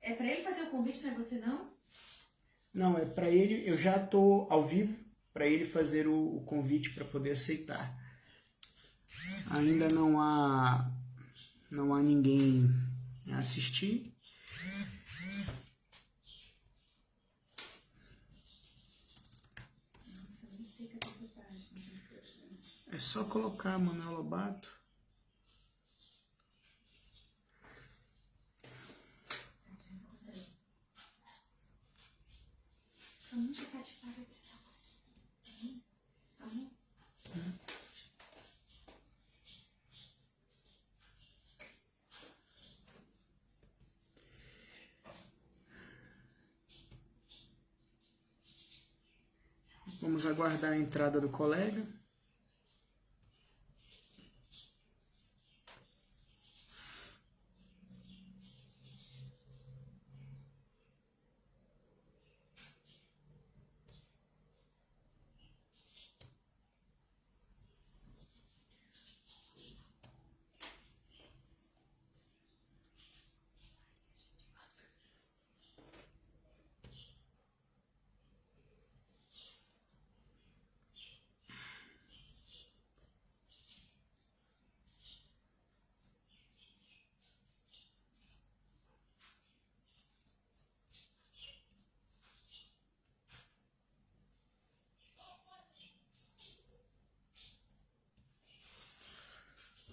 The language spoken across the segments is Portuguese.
É para ele fazer o convite, não é você não? Não, é para ele, eu já estou ao vivo para ele fazer o convite para poder aceitar. Ainda não há ninguém a assistir. Nossa, eu nem sei cadê a página. É só colocar Manuel Lobato. Vamos checar de para de Vamos. Vamos aguardar a entrada do colega.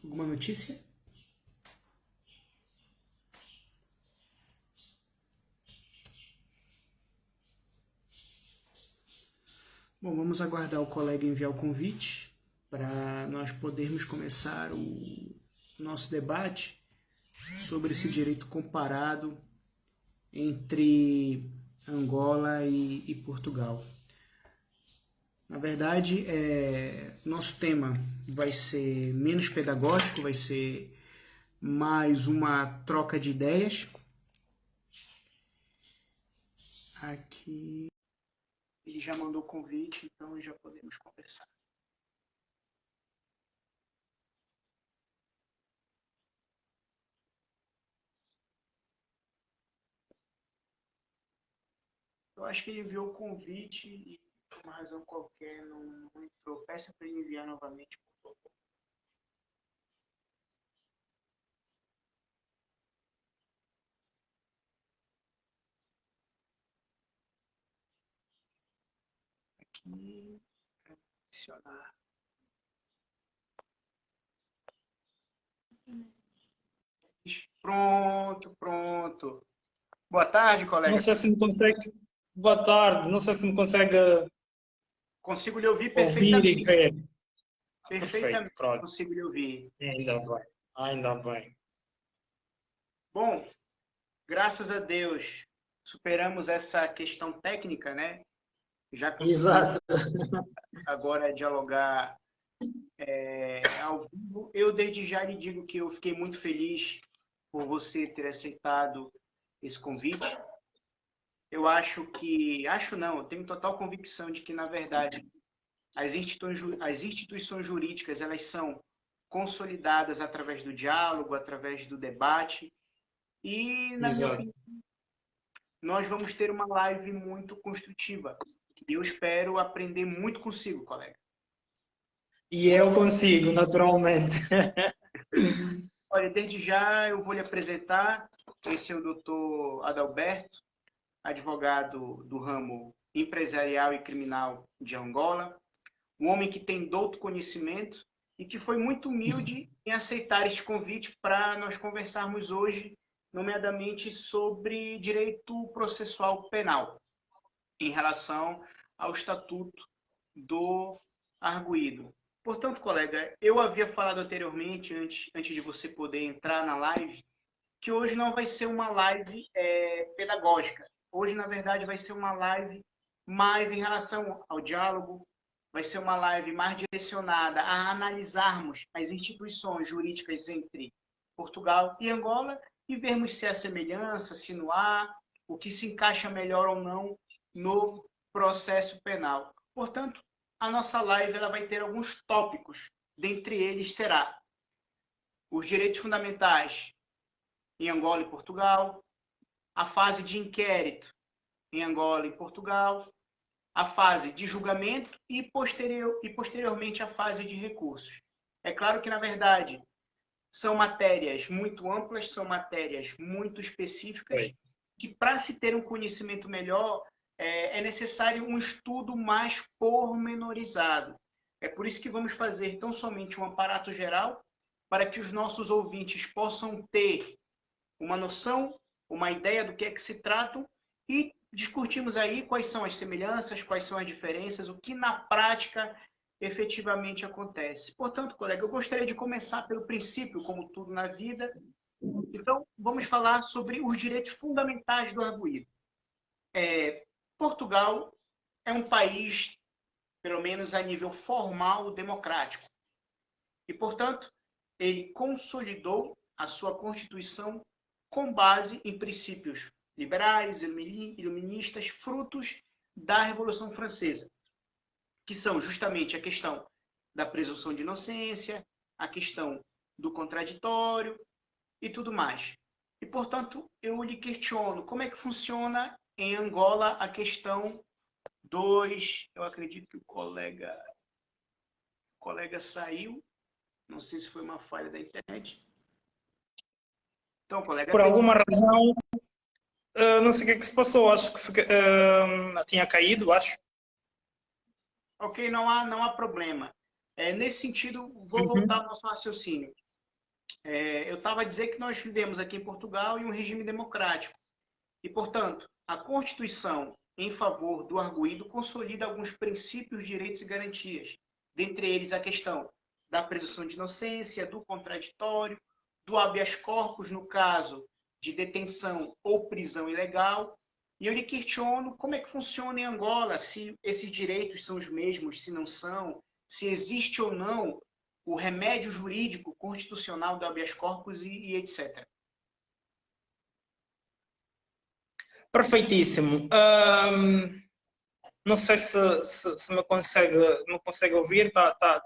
Alguma notícia? Bom, vamos aguardar o colega enviar o convite para nós podermos começar o nosso debate sobre esse direito comparado entre Angola e Portugal. Na verdade, nosso tema vai ser menos pedagógico, vai ser mais uma troca de ideias. Aqui ele já mandou o convite, então já podemos conversar. Eu acho que ele enviou o convite e, por uma razão qualquer, não entrou. Peça para ele enviar novamente, por favor. Aqui, adicionar. Pronto, pronto. Boa tarde, Não colega. sei se me consegue. Boa tarde, não sei se me consegue Consigo lhe ouvir ouvir e perfeitamente. ver. Perfeito, Perfeitamente pronto. consigo lhe ouvir. Ainda bem, ainda bem. Bom, graças a Deus, superamos essa questão técnica, né? Já conseguimos Exato. agora dialogar ao vivo. Eu, desde já, lhe digo que eu fiquei muito feliz por você ter aceitado esse convite. Eu acho que... Acho não, eu tenho total convicção de que, na verdade, as instituições jurídicas, elas são consolidadas através do diálogo, através do debate. E, na minha Exato. opinião, nós vamos ter uma live muito construtiva. E eu espero aprender muito consigo, colega. E eu consigo, naturalmente. Olha, desde já eu vou lhe apresentar. Esse é o doutor Adalberto, advogado do ramo empresarial e criminal de Angola. Um homem que tem douto conhecimento e que foi muito humilde em aceitar este convite para nós conversarmos hoje, nomeadamente sobre direito processual penal, em relação ao Estatuto do Arguido. Portanto, colega, eu havia falado anteriormente, antes de você poder entrar na live, que hoje não vai ser uma live pedagógica. Hoje, na verdade, vai ser uma live mais em relação ao diálogo, vai ser uma live mais direcionada a analisarmos as instituições jurídicas entre Portugal e Angola e vermos se há semelhança, se não há, o que se encaixa melhor ou não no processo penal. Portanto, a nossa live ela vai ter alguns tópicos. Dentre eles será os direitos fundamentais em Angola e Portugal, a fase de inquérito em Angola e Portugal, a fase de julgamento e posteriormente a fase de recursos. É claro que, na verdade, são matérias muito amplas, são matérias muito específicas, que para se ter um conhecimento melhor, é necessário um estudo mais pormenorizado. É por isso que vamos fazer tão somente um aparato geral, para que os nossos ouvintes possam ter uma noção, uma ideia do que é que se tratam, e discutimos aí quais são as semelhanças, quais são as diferenças, o que na prática efetivamente acontece. Portanto, colega, eu gostaria de começar pelo princípio, como tudo na vida. Então, vamos falar sobre os direitos fundamentais do arguido. Portugal é um país, pelo menos a nível formal, democrático. E, portanto, ele consolidou a sua Constituição com base em princípios liberais, iluministas, frutos da Revolução Francesa, que são justamente a questão da presunção de inocência, a questão do contraditório e tudo mais. E, portanto, eu lhe questiono como é que funciona em Angola a questão dos... Eu acredito que o colega saiu, não sei se foi uma falha da internet. Então, colega... Por alguma razão, não sei o que é que se passou, acho que tinha caído, acho. Ok, não há problema. Nesse sentido, vou voltar ao nosso raciocínio. Eu estava a dizer que nós vivemos aqui em Portugal em um regime democrático. E, portanto, a Constituição em favor do arguido consolida alguns princípios, direitos e garantias. Dentre eles, a questão da presunção de inocência, do contraditório, do habeas corpus, no caso de detenção ou prisão ilegal. E eu lhe questiono como é que funciona em Angola, se esses direitos são os mesmos, se não são, se existe ou não o remédio jurídico constitucional do habeas corpus e etc. Perfeitíssimo. Não sei se me consegue ouvir, está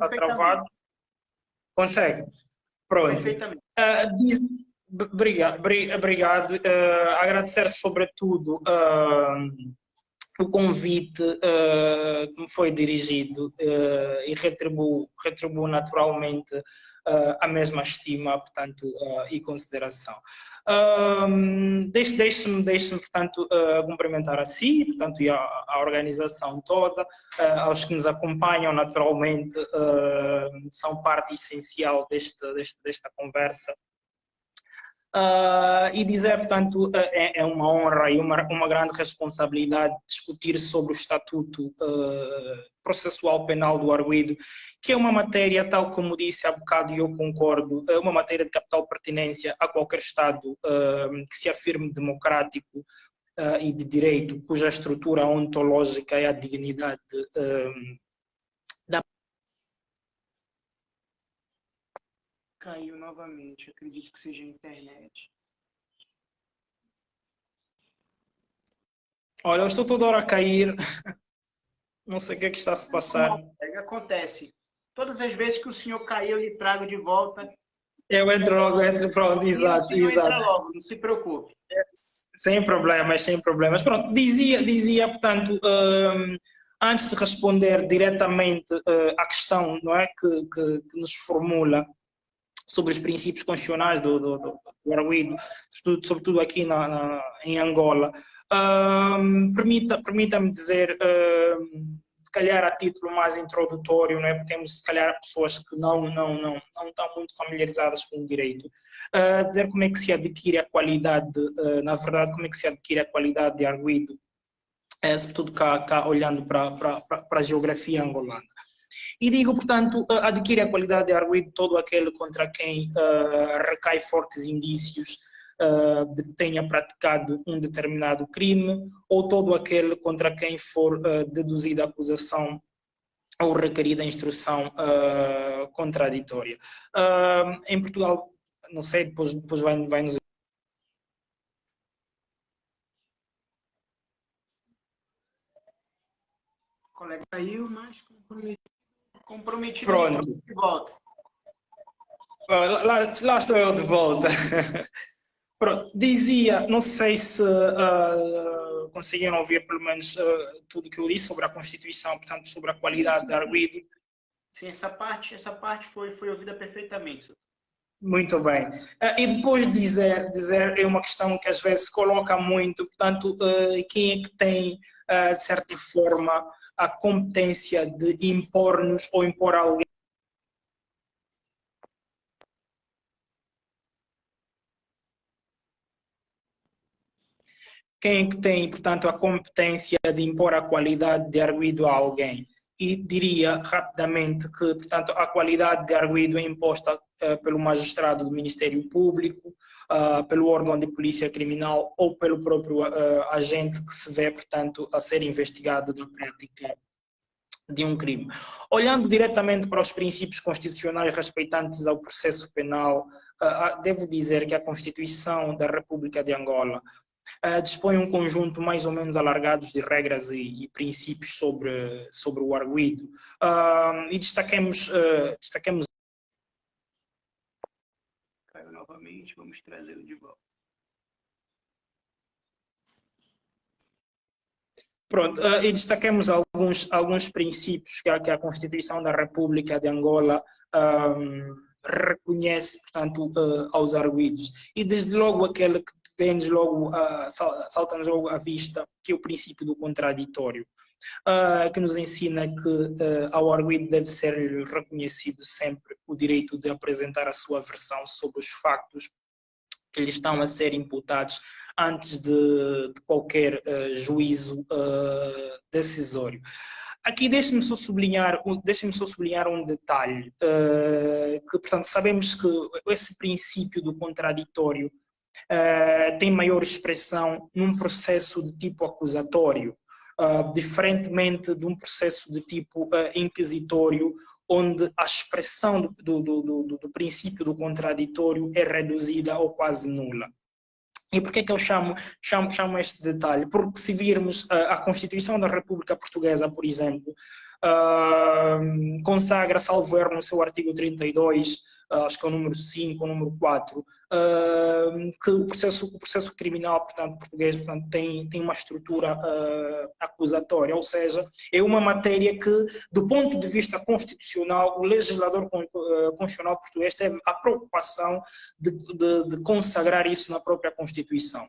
travado. Consegue? Pronto. Perfeitamente. Obrigado. Agradecer sobretudo o convite que me foi dirigido e retribuo naturalmente a mesma estima, portanto, e consideração. Deixe-me, portanto, cumprimentar a si, portanto, e a organização toda, aos que nos acompanham, naturalmente, são parte essencial desta conversa. E dizer, portanto, é uma honra e uma grande responsabilidade discutir sobre o Estatuto Processual Penal do Arguido, que é uma matéria, tal como disse há bocado, e eu concordo, uma matéria de capital pertinência a qualquer Estado que se afirme democrático e de direito, cuja estrutura ontológica é a dignidade da... Caiu novamente, acredito que seja a internet. Olha, eu estou toda hora a cair, não sei o que é que está a se passar. Acontece. Todas as vezes que o senhor caiu, eu lhe trago de volta. Eu entro logo, pronto, exato. Entra logo, não se preocupe. Sem problemas. Pronto, dizia portanto, antes de responder diretamente à questão, não é, que nos formula sobre os princípios constitucionais do arguido, sobretudo aqui em Angola, permita-me dizer, se calhar a título mais introdutório, não é? Porque temos se calhar pessoas que não estão muito familiarizadas com o direito, dizer como é que se adquire a qualidade, na verdade, como é que se adquire a qualidade de arguido, sobretudo cá olhando para a geografia angolana. E digo, portanto, adquire a qualidade de arguido todo aquele contra quem recai fortes indícios de que tenha praticado um determinado crime, ou todo aquele contra quem for deduzida a acusação ou requerida a instrução contraditória. Em Portugal, não sei, depois vai nos... O colega caiu, mas comprometido. Pronto. De volta. Lá estou eu de volta. Pronto, dizia, não sei se conseguiram ouvir pelo menos tudo que eu disse sobre a Constituição, portanto, sobre a qualidade do arguido. Sim, essa parte foi ouvida perfeitamente. Muito bem. E depois dizer é uma questão que às vezes coloca muito, portanto, quem é que tem, de certa forma, a competência de impor-nos ou impor a alguém. Quem é que tem, portanto, a competência de impor a qualidade de arguido a alguém? E diria rapidamente que, portanto, a qualidade de arguido é imposta pelo magistrado do Ministério Público, pelo órgão de polícia criminal ou pelo próprio agente que se vê, portanto, a ser investigado da prática de um crime. Olhando diretamente para os princípios constitucionais respeitantes ao processo penal, devo dizer que a Constituição da República de Angola dispõe um conjunto mais ou menos alargado de regras e princípios sobre o arguido. E destaquemos... Caiu novamente, vamos trazê-lo de volta. Pronto, e destaquemos alguns princípios que a Constituição da República de Angola reconhece, portanto, aos arguidos. E desde logo aquele que vem logo, salta-nos logo à vista, que é o princípio do contraditório, que nos ensina que ao arguido deve ser reconhecido sempre o direito de apresentar a sua versão sobre os factos que lhe estão a ser imputados antes de qualquer juízo decisório. Aqui deixe-me só sublinhar um detalhe, que, portanto, sabemos que esse princípio do contraditório tem maior expressão num processo de tipo acusatório, diferentemente de um processo de tipo inquisitório, onde a expressão do princípio do contraditório é reduzida ou quase nula. E por que é que eu chamo este detalhe? Porque se virmos a Constituição da República Portuguesa, por exemplo, consagra, salvo erro, no seu artigo 32, acho que é o número 5, o número 4, que o processo criminal, portanto, português, portanto, tem uma estrutura acusatória, ou seja, é uma matéria que, do ponto de vista constitucional, o legislador constitucional português teve a preocupação de consagrar isso na própria Constituição.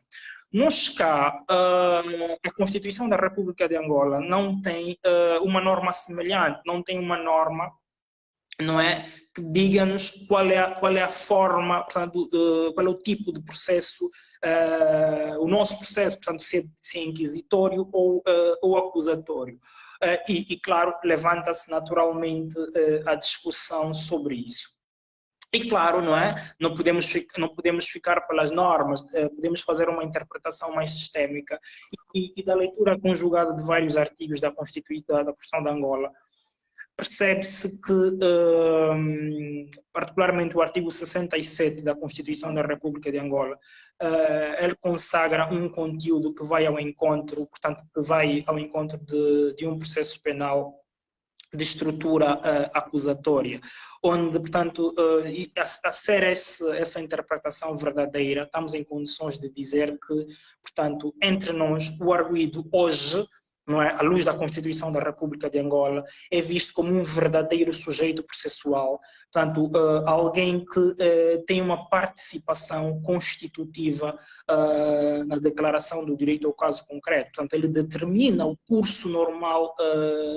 Nós cá, a Constituição da República de Angola não tem uma norma semelhante, não tem uma norma, não é, que diga-nos qual é a forma, portanto, qual é o tipo de processo, o nosso processo, portanto, se é inquisitório ou acusatório. E, claro, levanta-se naturalmente a discussão sobre isso. E claro, não é? Não podemos ficar pelas normas, podemos fazer uma interpretação mais sistémica e da leitura conjugada de vários artigos da Constituição de Angola, percebe-se que, particularmente o artigo 67 da Constituição da República de Angola, ele consagra um conteúdo que vai ao encontro, portanto, que vai ao encontro de um processo penal de estrutura acusatória, onde, portanto, a ser essa interpretação verdadeira, estamos em condições de dizer que, portanto, entre nós, o arguido hoje, não é, à luz da Constituição da República de Angola, é visto como um verdadeiro sujeito processual, portanto, alguém que tem uma participação constitutiva na declaração do direito ao caso concreto, portanto, ele determina o curso normal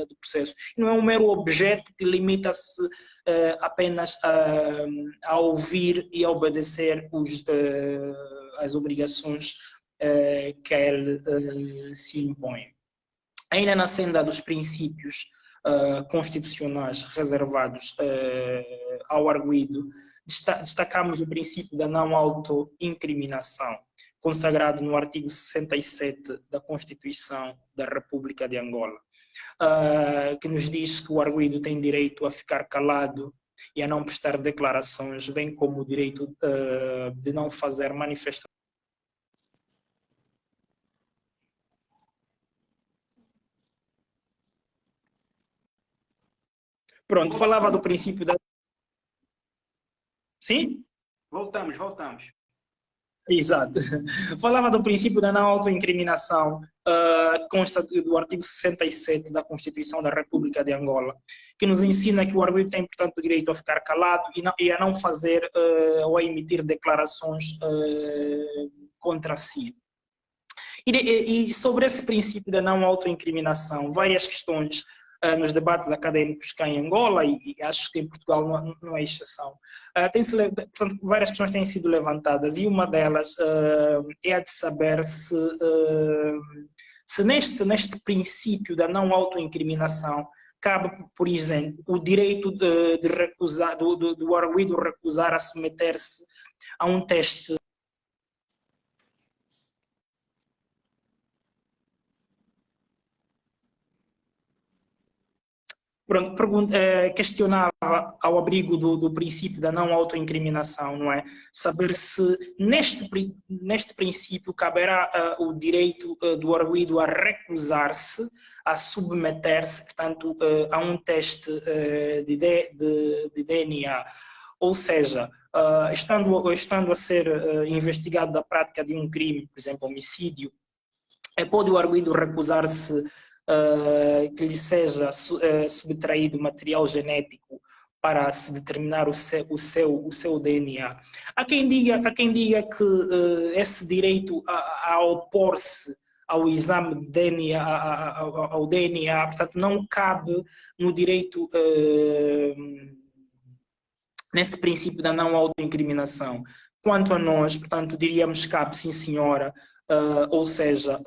do processo. Não é um mero objeto que limita-se apenas a ouvir e a obedecer as obrigações que a ele se impõem. Ainda na senda dos princípios constitucionais reservados ao arguido, destacamos o princípio da não autoincriminação, consagrado no artigo 67 da Constituição da República de Angola, que nos diz que o arguido tem direito a ficar calado e a não prestar declarações, bem como o direito de não fazer manifestações. Pronto, falava do princípio da... Sim? Voltamos. Exato. Falava do princípio da não autoincriminação, consta do artigo 67 da Constituição da República de Angola, que nos ensina que o arguido tem, portanto, o direito a ficar calado e a não fazer ou a emitir declarações contra si. E sobre esse princípio da não autoincriminação, várias questões nos debates académicos cá em Angola e acho que em Portugal não é exceção. Portanto, várias questões têm sido levantadas e uma delas é a de saber se neste princípio da não autoincriminação cabe, por exemplo, o direito de recusar, do arguido recusar a submeter-se a um teste. Pronto, questionava ao abrigo do princípio da não autoincriminação, não é? Saber se neste princípio caberá o direito do arguido a recusar-se, a submeter-se, portanto, a um teste de DNA. Ou seja, estando a ser investigado da prática de um crime, por exemplo, homicídio, pode o arguido recusar-se que lhe seja subtraído material genético para se determinar o seu DNA. Há quem diga que esse direito a opor-se ao exame de DNA, ao DNA, portanto, não cabe no direito, nesse princípio da não autoincriminação. Quanto a nós, portanto, diríamos que cabe, sim senhora, ou seja,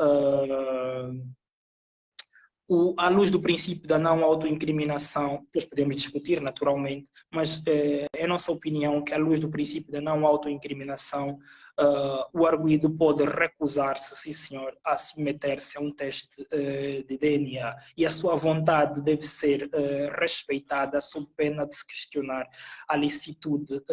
à luz do princípio da não autoincriminação, depois podemos discutir naturalmente, mas é a nossa opinião que à luz do princípio da não autoincriminação, o arguido pode recusar-se, sim senhor, a submeter-se a um teste de DNA e a sua vontade deve ser respeitada sob pena de se questionar a licitude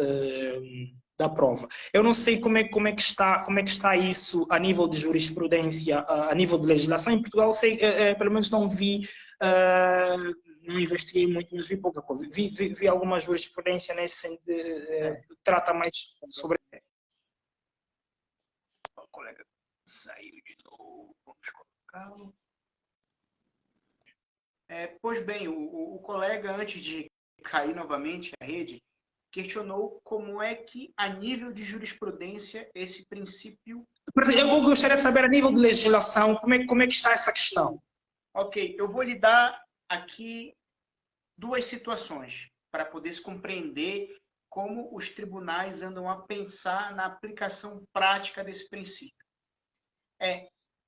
da prova. Eu não sei como é que está isso a nível de jurisprudência, a nível de legislação. Em Portugal, sei, pelo menos não vi, não investiguei muito, mas vi pouca coisa. Vi alguma jurisprudência nesse sentido, que trata mais sobre... O colega saiu de novo, vamos colocá-lo. Pois bem, o colega, antes de cair novamente a rede, questionou como é que, a nível de jurisprudência, esse princípio... Eu gostaria de saber, a nível de legislação, como é que está essa questão? Ok, eu vou lhe dar aqui duas situações para poder se compreender como os tribunais andam a pensar na aplicação prática desse princípio.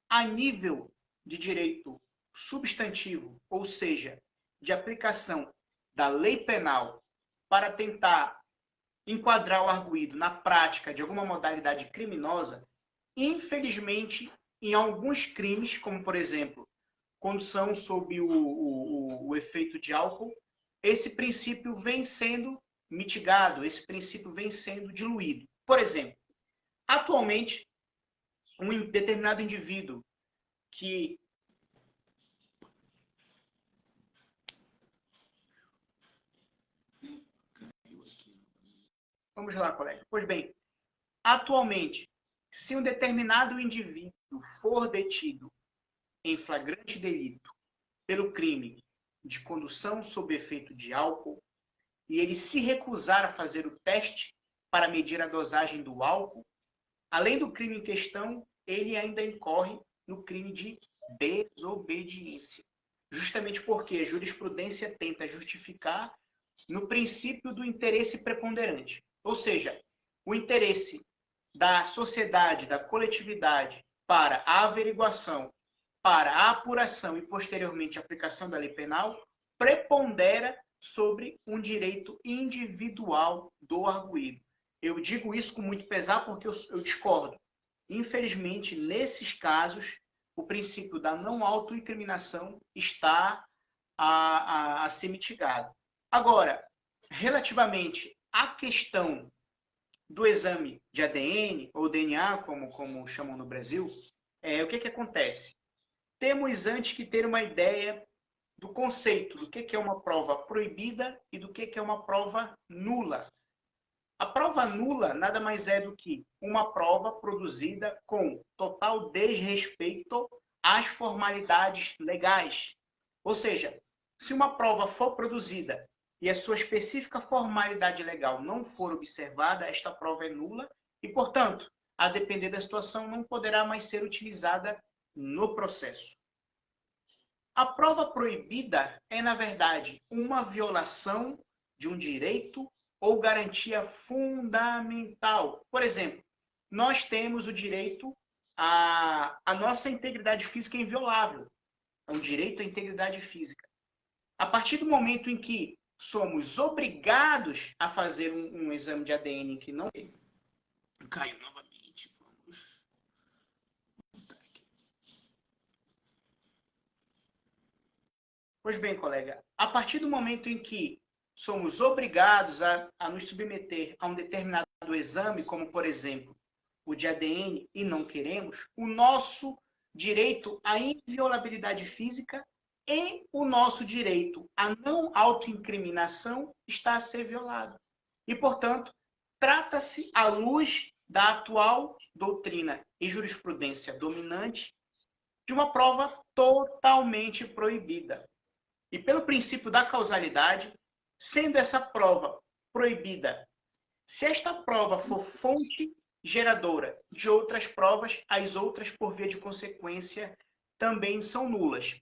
A nível de direito substantivo, ou seja, de aplicação da lei penal para tentar enquadrar o arguido na prática de alguma modalidade criminosa, infelizmente, em alguns crimes, como, por exemplo, condução sob o efeito de álcool, esse princípio vem sendo mitigado, esse princípio vem sendo diluído. Por exemplo, atualmente, um determinado indivíduo que... Vamos lá, colega. Pois bem, atualmente, se um determinado indivíduo for detido em flagrante delito pelo crime de condução sob efeito de álcool e ele se recusar a fazer o teste para medir a dosagem do álcool, além do crime em questão, ele ainda incorre no crime de desobediência. Justamente porque a jurisprudência tenta justificar no princípio do interesse preponderante. Ou seja, o interesse da sociedade, da coletividade, para a averiguação, para a apuração e, posteriormente, a aplicação da lei penal, prepondera sobre um direito individual do arguido. Eu digo isso com muito pesar porque eu discordo. Infelizmente, nesses casos, o princípio da não autoincriminação está a ser mitigado. Agora, relativamente à questão do exame de ADN, ou DNA, como chamam no Brasil, o que acontece? Temos antes que ter uma ideia do conceito do que é uma prova proibida e do que é uma prova nula. A prova nula nada mais é do que uma prova produzida com total desrespeito às formalidades legais. Ou seja, se uma prova for produzida e a sua específica formalidade legal não for observada, esta prova é nula e, portanto, a depender da situação, não poderá mais ser utilizada no processo. A prova proibida é, na verdade, uma violação de um direito ou garantia fundamental. Por exemplo, nós temos o direito à nossa integridade física inviolável. É um direito à integridade física. A partir do momento em que somos obrigados a fazer um exame de ADN que não... Caiu novamente. Vamos... Pois bem, colega, a partir do momento em que somos obrigados a nos submeter a um determinado exame, como, por exemplo, o de ADN, e não queremos, o nosso direito à inviolabilidade física e o nosso direito à não autoincriminação está a ser violado. E, portanto, trata-se, à luz da atual doutrina e jurisprudência dominante, de uma prova totalmente proibida. E pelo princípio da causalidade, sendo essa prova proibida, se esta prova for fonte geradora de outras provas, as outras, por via de consequência, também são nulas.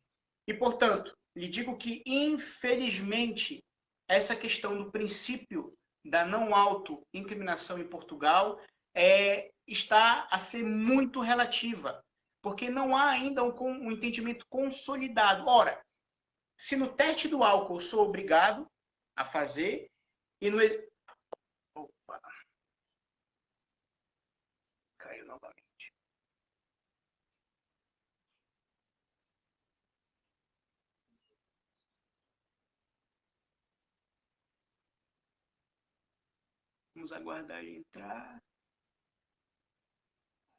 E, portanto, lhe digo que, infelizmente, essa questão do princípio da não autoincriminação em Portugal está a ser muito relativa, porque não há ainda um entendimento consolidado. Ora, se no teste do álcool sou obrigado a fazer, e no... Opa! Caiu novamente. Vamos aguardar ele entrar.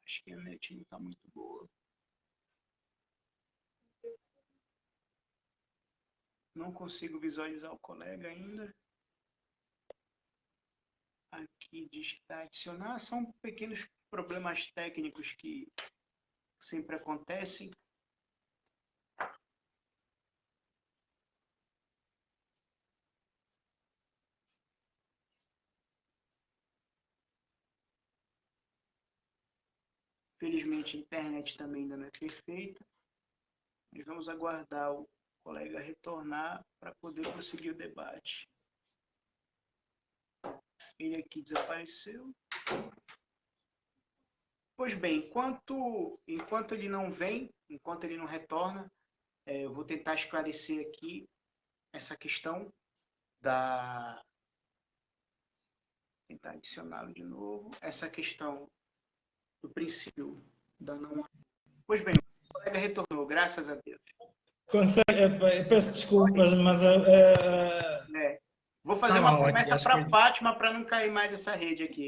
Acho que a net não está muito boa. Não consigo visualizar o colega ainda. Aqui diz que está adicionar. São pequenos problemas técnicos que sempre acontecem. Felizmente a internet também ainda não é perfeita. Mas vamos aguardar o colega retornar para poder prosseguir o debate. Ele aqui desapareceu. Pois bem, enquanto ele não vem, enquanto ele não retorna, eu vou tentar esclarecer aqui essa questão da... Tentar adicioná-lo de novo. Essa questão do princípio da não... Pois bem, o colega retornou, graças a Deus. Peço desculpas, mas... Vou fazer uma promessa para Fátima para não cair mais essa rede aqui.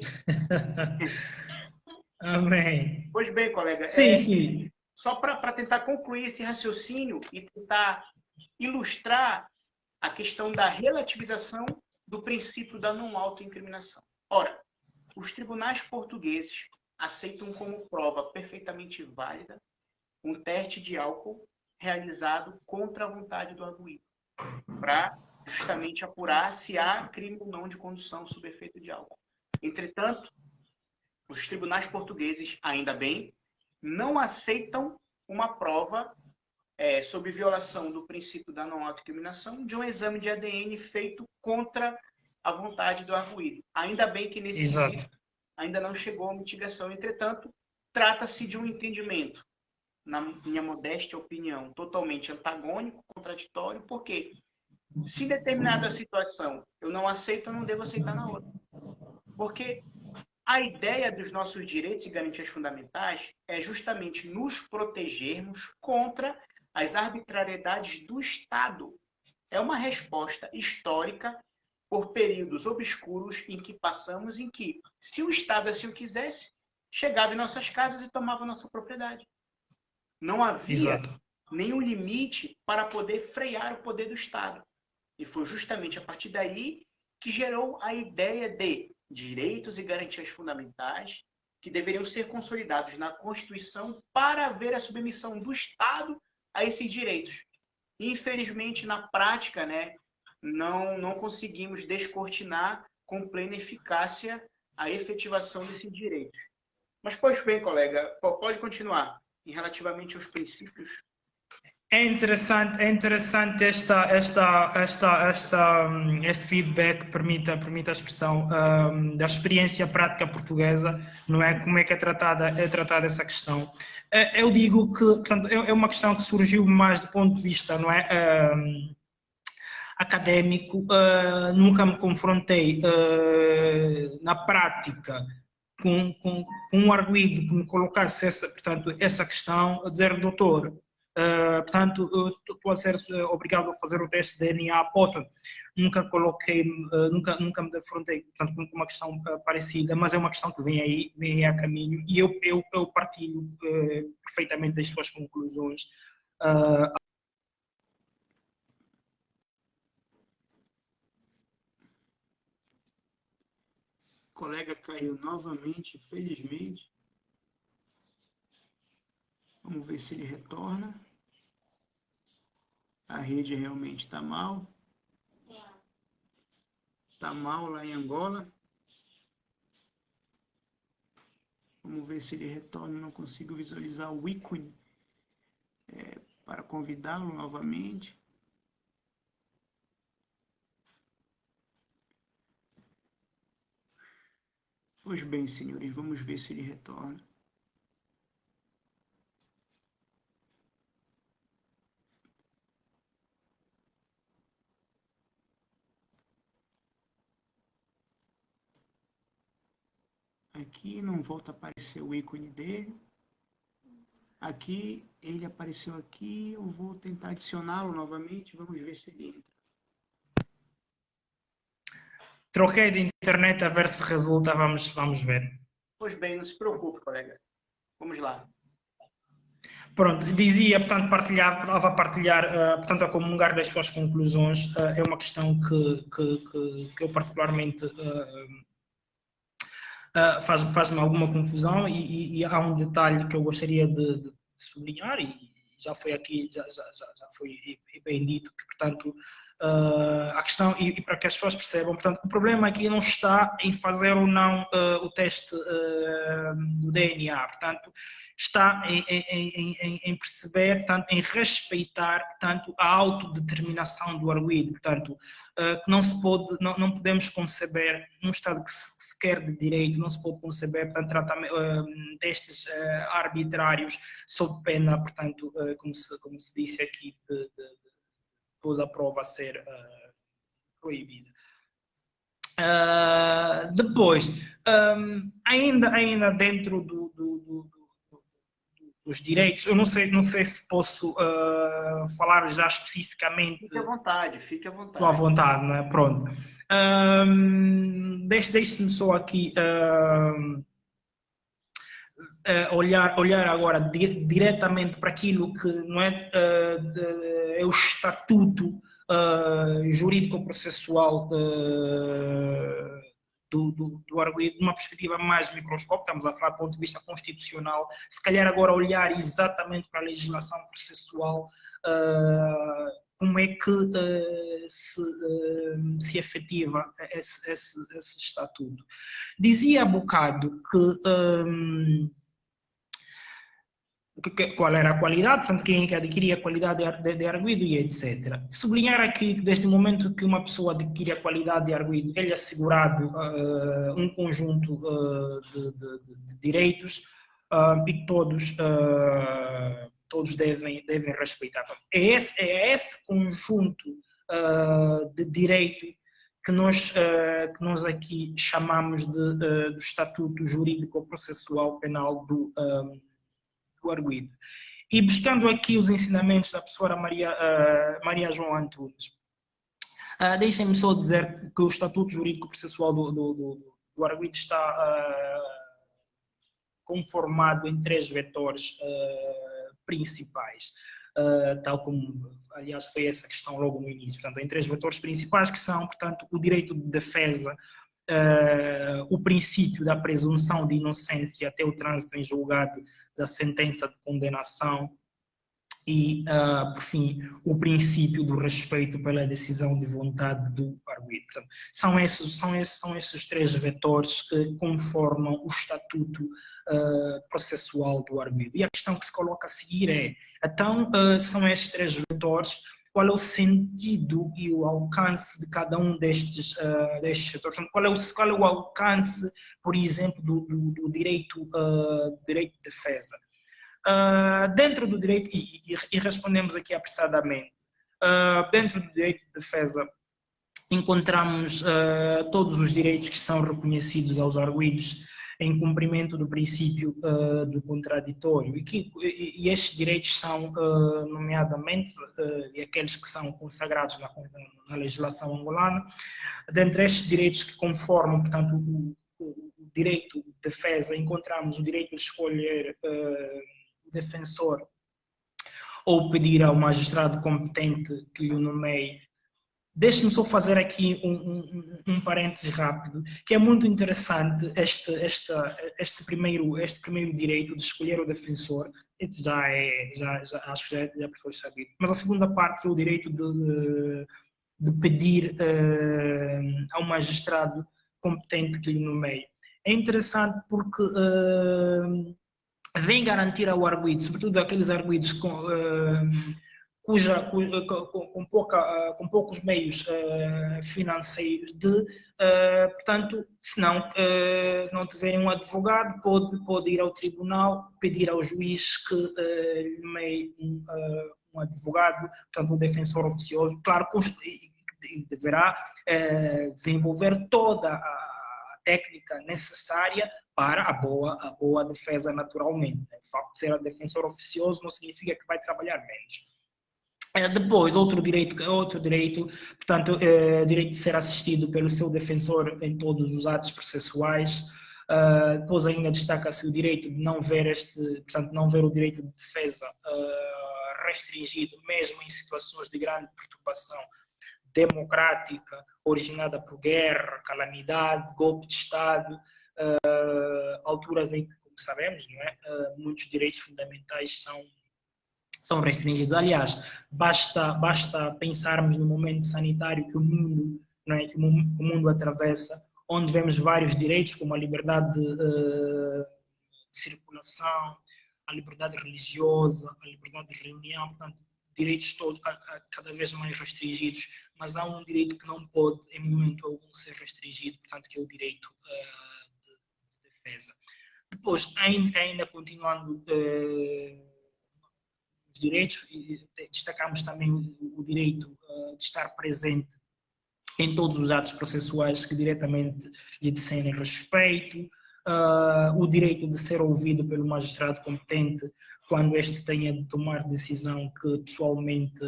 Amém. Pois bem, colega. Sim. Só para tentar concluir esse raciocínio e tentar ilustrar a questão da relativização do princípio da não autoincriminação. Ora, os tribunais portugueses aceitam como prova perfeitamente válida um teste de álcool realizado contra a vontade do arguido, para justamente apurar se há crime ou não de condução sob efeito de álcool. Entretanto, os tribunais portugueses, ainda bem, não aceitam uma prova sob violação do princípio da não autoincriminação de um exame de ADN feito contra a vontade do arguido. Ainda bem que nesse quesito ainda não chegou a mitigação. Entretanto, trata-se de um entendimento, na minha modesta opinião, totalmente antagônico, contraditório, porque se em determinada situação eu não aceito, eu não devo aceitar na outra. Porque a ideia dos nossos direitos e garantias fundamentais é justamente nos protegermos contra as arbitrariedades do Estado. É uma resposta histórica por períodos obscuros em que passamos, em que, se o Estado assim o quisesse, chegava em nossas casas e tomava nossa propriedade. Não havia nenhum limite para poder frear o poder do Estado. E foi justamente a partir daí que gerou a ideia de direitos e garantias fundamentais que deveriam ser consolidados na Constituição para haver a submissão do Estado a esses direitos. Infelizmente, na prática, né, não conseguimos descortinar com plena eficácia a efetivação desses direitos. Mas, pois bem, colega, pode continuar. Em relativamente aos princípios. É interessante este feedback, permite a expressão da experiência prática portuguesa, não é? Como é que é tratada essa questão. Eu digo que, portanto, é uma questão que surgiu mais do ponto de vista, não é? Académico, nunca me confrontei na prática com um arguido que me colocasse essa questão, a dizer, doutor, portanto, estou a ser obrigado a fazer o teste de DNA, nunca me defrontei, portanto, com uma questão parecida, mas é uma questão que vem aí a caminho, e eu partilho perfeitamente das suas conclusões. O colega caiu novamente, felizmente. Vamos ver se ele retorna. A rede realmente está mal. Está mal lá em Angola. Vamos ver se ele retorna. Não consigo visualizar o ícone para convidá-lo novamente. Pois bem, senhores, vamos ver se ele retorna. Aqui não volta a aparecer o ícone dele. Aqui, ele apareceu aqui. Eu vou tentar adicioná-lo novamente. Vamos ver se ele entra. Troquei de internet a ver se resulta, vamos ver. Pois bem, não se preocupe, colega. Vamos lá. Pronto, dizia, portanto, estava a partilhar, portanto, a comungar das suas conclusões. É uma questão que eu particularmente faz-me alguma confusão, e há um detalhe que eu gostaria de sublinhar, e já foi aqui, já foi bem dito, que, portanto, a questão, e para que as pessoas percebam, portanto, o problema aqui não está em fazer ou não o teste do DNA, portanto, está em perceber, portanto, em respeitar, portanto, a autodeterminação do arguido, portanto, que não podemos conceber, num Estado que se quer de direito, não se pode conceber, portanto, testes arbitrários sob pena, portanto, como se disse aqui, depois a prova ser proibida. Depois, ainda dentro dos direitos, eu não sei se posso falar já especificamente. Fique à vontade, fique à vontade. Estou à vontade, não é? Pronto. Deixe-me só aqui olhar agora diretamente para aquilo que não é, é o estatuto jurídico-processual do arguido, de uma perspectiva mais microscópica. Estamos a falar do ponto de vista constitucional, se calhar agora olhar exatamente para a legislação processual, como é que se efetiva esse estatuto. Dizia há bocado qual era a qualidade, portanto, quem é que adquiria a qualidade de arguido e etc. Sublinhar aqui que desde o momento que uma pessoa adquire a qualidade de arguido, ele é assegurado um conjunto de direitos e todos devem respeitar. É esse conjunto de direito que nós aqui chamamos do Estatuto Jurídico-Processual Penal do arguido. E buscando aqui os ensinamentos da professora Maria João Antunes, deixem-me só dizer que o Estatuto Jurídico-Processual do arguido está conformado em 3 vetores principais, tal como, aliás, foi essa questão logo no início. Portanto, em 3 vetores principais, que são, portanto, o direito de defesa, o princípio da presunção de inocência até o trânsito em julgado da sentença de condenação e, por fim, o princípio do respeito pela decisão de vontade do arguido. Portanto, são esses três vetores que conformam o estatuto processual do arguido. E a questão que se coloca a seguir é, então, são estes três vetores, qual é o sentido e o alcance de cada um destes vetores? Qual é o alcance, por exemplo, do direito de defesa? Dentro do direito, e respondemos aqui apressadamente, dentro do direito de defesa encontramos todos os direitos que são reconhecidos aos arguidos em cumprimento do princípio do contraditório e estes direitos são nomeadamente aqueles que são consagrados na legislação angolana. Dentre estes direitos que conformam, portanto, o direito de defesa, encontramos o direito de escolher defensor ou pedir ao magistrado competente que lhe nomeie. Deixe-me só fazer aqui um parêntese rápido, que é muito interessante este primeiro direito de escolher o defensor. Este acho que já é por sabido. Mas a segunda parte é o direito de pedir ao magistrado competente que lhe nomeie. É interessante porque vem garantir ao arguido, sobretudo aqueles arguidos com poucos meios financeiros, portanto, se não tiverem um advogado, pode ir ao tribunal, pedir ao juiz que lhe nomeie um advogado, portanto, um defensor oficioso, claro, deverá desenvolver toda a técnica necessária para a boa defesa naturalmente. O facto de ser defensor oficioso não significa que vai trabalhar menos. Depois, outro direito, portanto, direito de ser assistido pelo seu defensor em todos os atos processuais. Depois ainda destaca-se o direito de não ver o direito de defesa restringido, mesmo em situações de grande perturbação democrática, originada por guerra, calamidade, golpe de Estado, alturas em que, como sabemos, não é? Muitos direitos fundamentais são restringidos. Aliás, basta pensarmos no momento sanitário que o mundo, não é? que o mundo atravessa, onde vemos vários direitos, como a liberdade de circulação, a liberdade religiosa, a liberdade de reunião, portanto, direitos todos cada vez mais restringidos, mas há um direito que não pode, em momento algum, ser restringido, portanto, que é o direito de defesa. Depois, ainda continuando os direitos, destacamos também o direito de estar presente em todos os atos processuais que diretamente lhe discernem respeito, o direito de ser ouvido pelo magistrado competente quando este tenha de tomar decisão que pessoalmente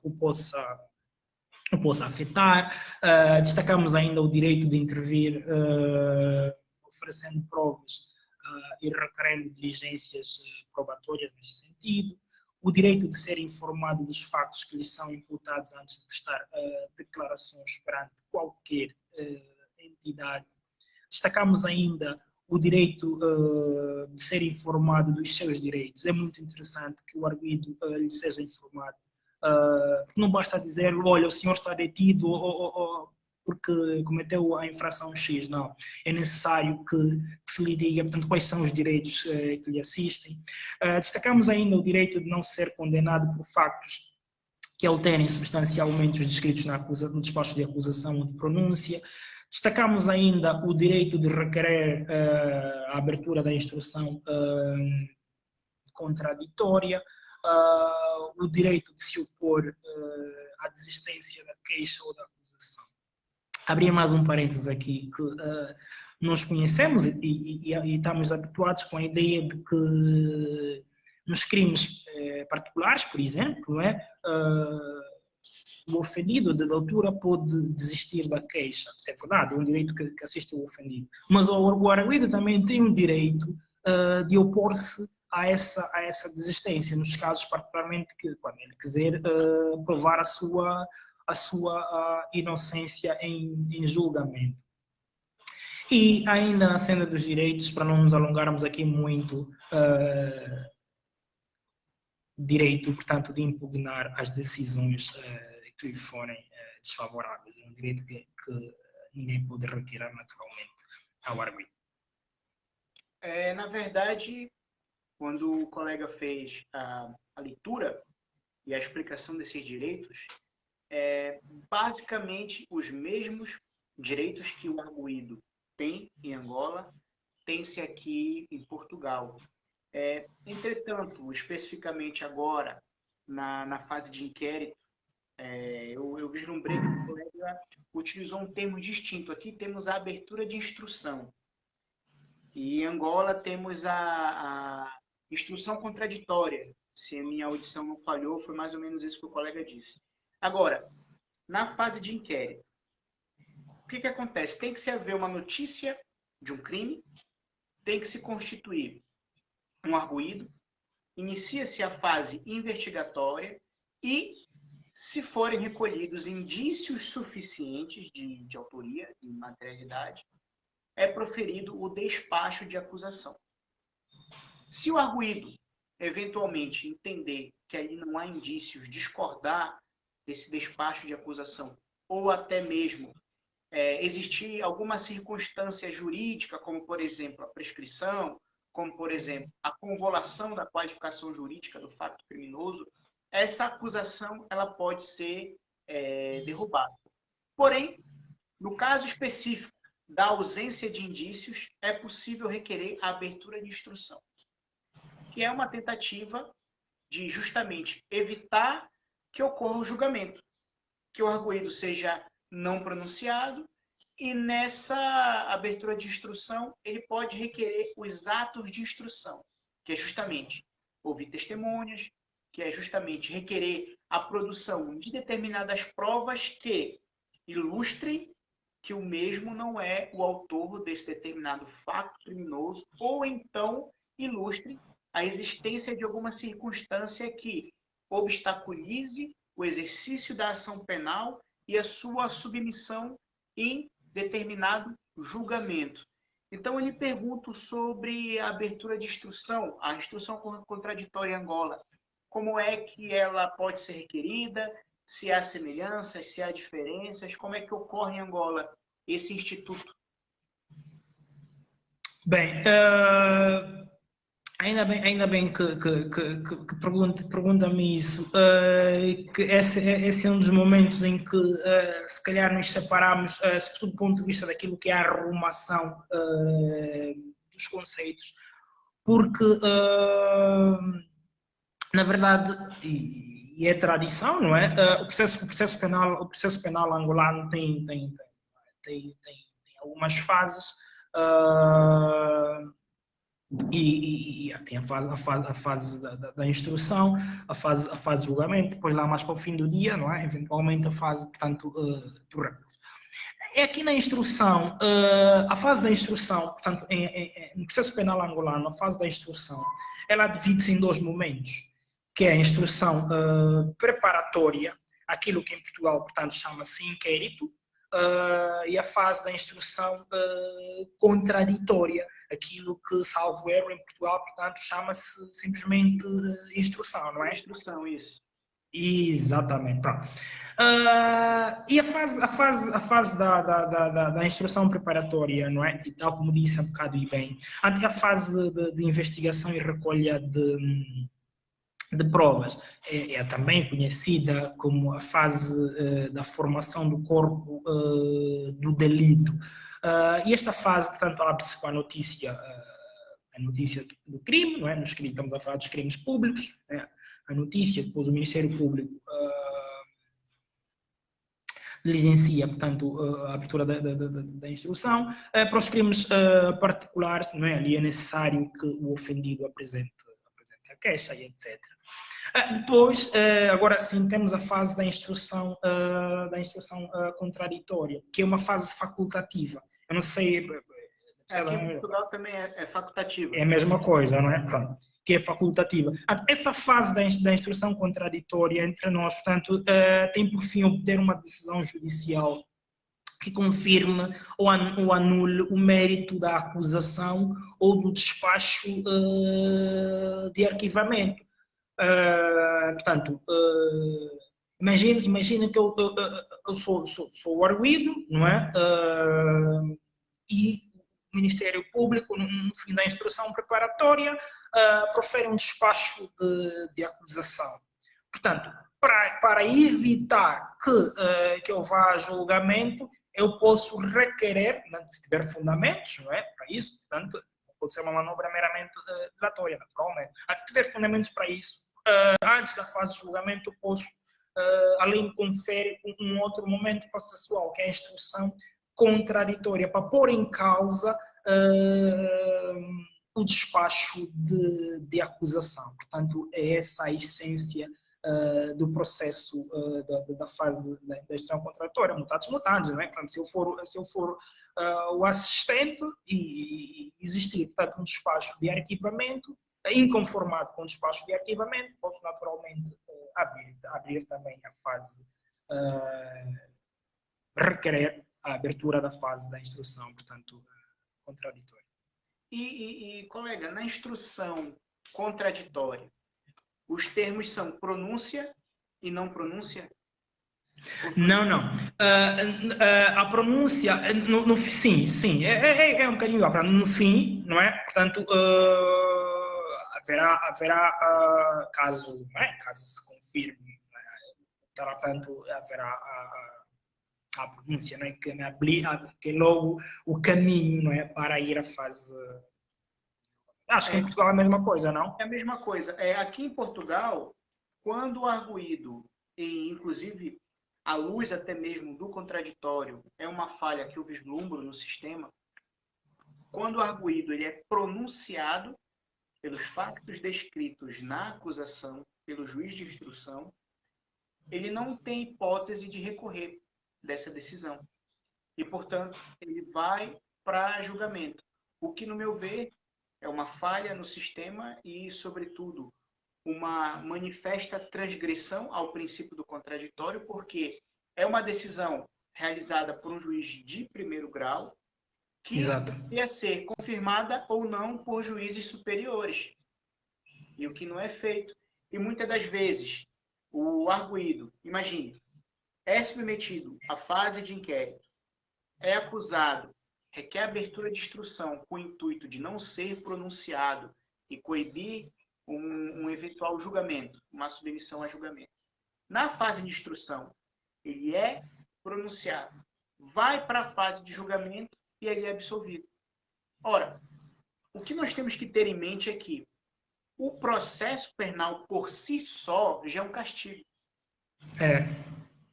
o possa afetar. Destacamos ainda o direito de intervir oferecendo provas e requerendo diligências probatórias nesse sentido, o direito de ser informado dos factos que lhe são imputados antes de prestar declarações perante qualquer entidade. Destacamos ainda o direito de ser informado dos seus direitos. É muito interessante que o arguido lhe seja informado. Não basta dizer, olha, o senhor está detido porque cometeu a infração X, não. É necessário que se lhe diga, portanto, quais são os direitos que lhe assistem. Destacamos ainda o direito de não ser condenado por factos que alterem substancialmente os descritos no despacho de acusação ou de pronúncia. Destacamos ainda o direito de requerer a abertura da instrução contraditória, o direito de se opor à desistência da queixa ou da acusação. Abrir mais um parênteses aqui, que nós conhecemos e estamos habituados com a ideia de que nos crimes particulares, por exemplo, não é? O ofendido de altura pode desistir da queixa. É verdade, é um direito que assiste o ofendido. Mas o arguido também tem o direito de opor-se a essa desistência, nos casos particularmente que, quando ele quiser provar a sua inocência em julgamento. E ainda na senda dos direitos, para não nos alongarmos aqui muito, direito, portanto, de impugnar as decisões que lhe forem desfavoráveis. É um direito que ninguém pode retirar naturalmente ao arguido. Na verdade, quando o colega fez a leitura e a explicação desses direitos, basicamente os mesmos direitos que o arguido tem em Angola, tem-se aqui em Portugal. Entretanto, especificamente agora, na fase de inquérito, eu vislumbrei que o colega utilizou um termo distinto. Aqui temos a abertura de instrução. E em Angola temos a instrução contraditória. Se a minha audição não falhou, foi mais ou menos isso que o colega disse. Agora, na fase de inquérito, o que acontece? Tem que se haver uma notícia de um crime, tem que se constituir um arguido, inicia-se a fase investigatória e, se forem recolhidos indícios suficientes de autoria e materialidade, é proferido o despacho de acusação. Se o arguido, eventualmente, entender que ali não há indícios, discordar desse despacho de acusação, ou até mesmo existir alguma circunstância jurídica, como, por exemplo, a prescrição, como, por exemplo, a convolução da qualificação jurídica do fato criminoso, essa acusação ela pode ser derrubada. Porém, no caso específico da ausência de indícios, é possível requerer a abertura de instrução, que é uma tentativa de justamente evitar que ocorra o julgamento, que o arguido seja não pronunciado, e nessa abertura de instrução ele pode requerer os atos de instrução, que é justamente ouvir testemunhas, que é justamente requerer a produção de determinadas provas que ilustrem que o mesmo não é o autor desse determinado fato criminoso, ou então ilustre a existência de alguma circunstância que obstaculize o exercício da ação penal e a sua submissão em determinado julgamento. Então, eu lhe pergunto sobre a abertura de instrução, a instrução contraditória em Angola. Como é que ela pode ser requerida? Se há semelhanças, se há diferenças? Como é que ocorre em Angola esse instituto? Bem, ainda bem que pergunta-me isso, que esse é um dos momentos em que se calhar nos separamos, sobretudo do ponto de vista daquilo que é a arrumação dos conceitos, porque na verdade, e é tradição, não é? O processo penal angolano tem algumas fases, e tem a fase da instrução, a fase de julgamento, depois lá mais para o fim do dia, não é? Eventualmente a fase, portanto, do recurso. É aqui na instrução, a fase da instrução, portanto, no processo penal angolano, a fase da instrução, ela divide-se em dois momentos, que é a instrução preparatória, aquilo que em Portugal, portanto, chama-se inquérito, e a fase da instrução contraditória, aquilo que, salvo erro, em Portugal, portanto, chama-se simplesmente instrução, não é? Instrução, isso. Exatamente, pronto. E a fase da instrução preparatória, não é? E tal como disse há um bocado e bem, a fase de investigação e recolha de provas é também conhecida como a fase da formação do corpo do delito. E esta fase, portanto, abre-se com a notícia do crime, não é? Nos crimes, estamos a falar dos crimes públicos, né? A notícia, depois o Ministério Público diligencia, portanto, a abertura da instrução. Para os crimes particulares, não é? Ali é necessário que o ofendido apresente a queixa e etc. Depois, agora sim, temos a fase da instrução contraditória, que é uma fase facultativa. Eu não sei... Aqui em Portugal também é facultativa. É a mesma coisa, não é? Pronto, que é facultativa. Essa fase da instrução contraditória entre nós, portanto, tem por fim obter uma decisão judicial que confirme ou anule o mérito da acusação ou do despacho de arquivamento. Portanto, imagina que eu sou arguido, não é? E o Ministério Público, no fim da instrução preparatória, profere um despacho de acusação. Portanto, para evitar que eu vá a julgamento, eu posso requerer, se tiver fundamentos, não é? Para isso, portanto, pode ser uma manobra meramente dilatória, naturalmente. Se tiver fundamentos para isso, antes da fase de julgamento, eu posso, além de conferir um outro momento processual, que é a instrução contraditória, para pôr em causa o despacho de acusação. Portanto, é essa a essência do processo da fase da instrução contraditória, mutatis mutandis, não é? Portanto, se eu for o assistente e existir, portanto, um despacho de arquivamento, inconformado com o despacho de arquivamento, posso naturalmente abrir também a fase, requerer a abertura da fase da instrução, portanto, contraditória. E, colega, na instrução contraditória, os termos são pronúncia e não pronúncia? Não. A pronúncia, sim, é um bocadinho para no fim, não é? Portanto, haverá caso se confirme, portanto, haverá a pronúncia, não é? Que é logo o caminho, não é? Para ir à fase. Acho que em Portugal é a mesma coisa, não? É a mesma coisa. Aqui em Portugal, quando o arguido, e inclusive à luz até mesmo do contraditório, é uma falha que eu vislumbro no sistema, quando o arguido ele é pronunciado pelos factos descritos na acusação, pelo juiz de instrução, ele não tem hipótese de recorrer dessa decisão. E, portanto, ele vai para julgamento. O que, no meu ver, é uma falha no sistema e, sobretudo, uma manifesta transgressão ao princípio do contraditório, porque é uma decisão realizada por um juiz de primeiro grau que ia ser confirmada ou não por juízes superiores. E o que não é feito. E muitas das vezes, o arguido, imagine, é submetido à fase de inquérito, é acusado, requer abertura de instrução com o intuito de não ser pronunciado e coibir um eventual julgamento, uma submissão a julgamento. Na fase de instrução, ele é pronunciado, vai para a fase de julgamento e ele é absolvido. Ora, o que nós temos que ter em mente é que o processo penal por si só já é um castigo.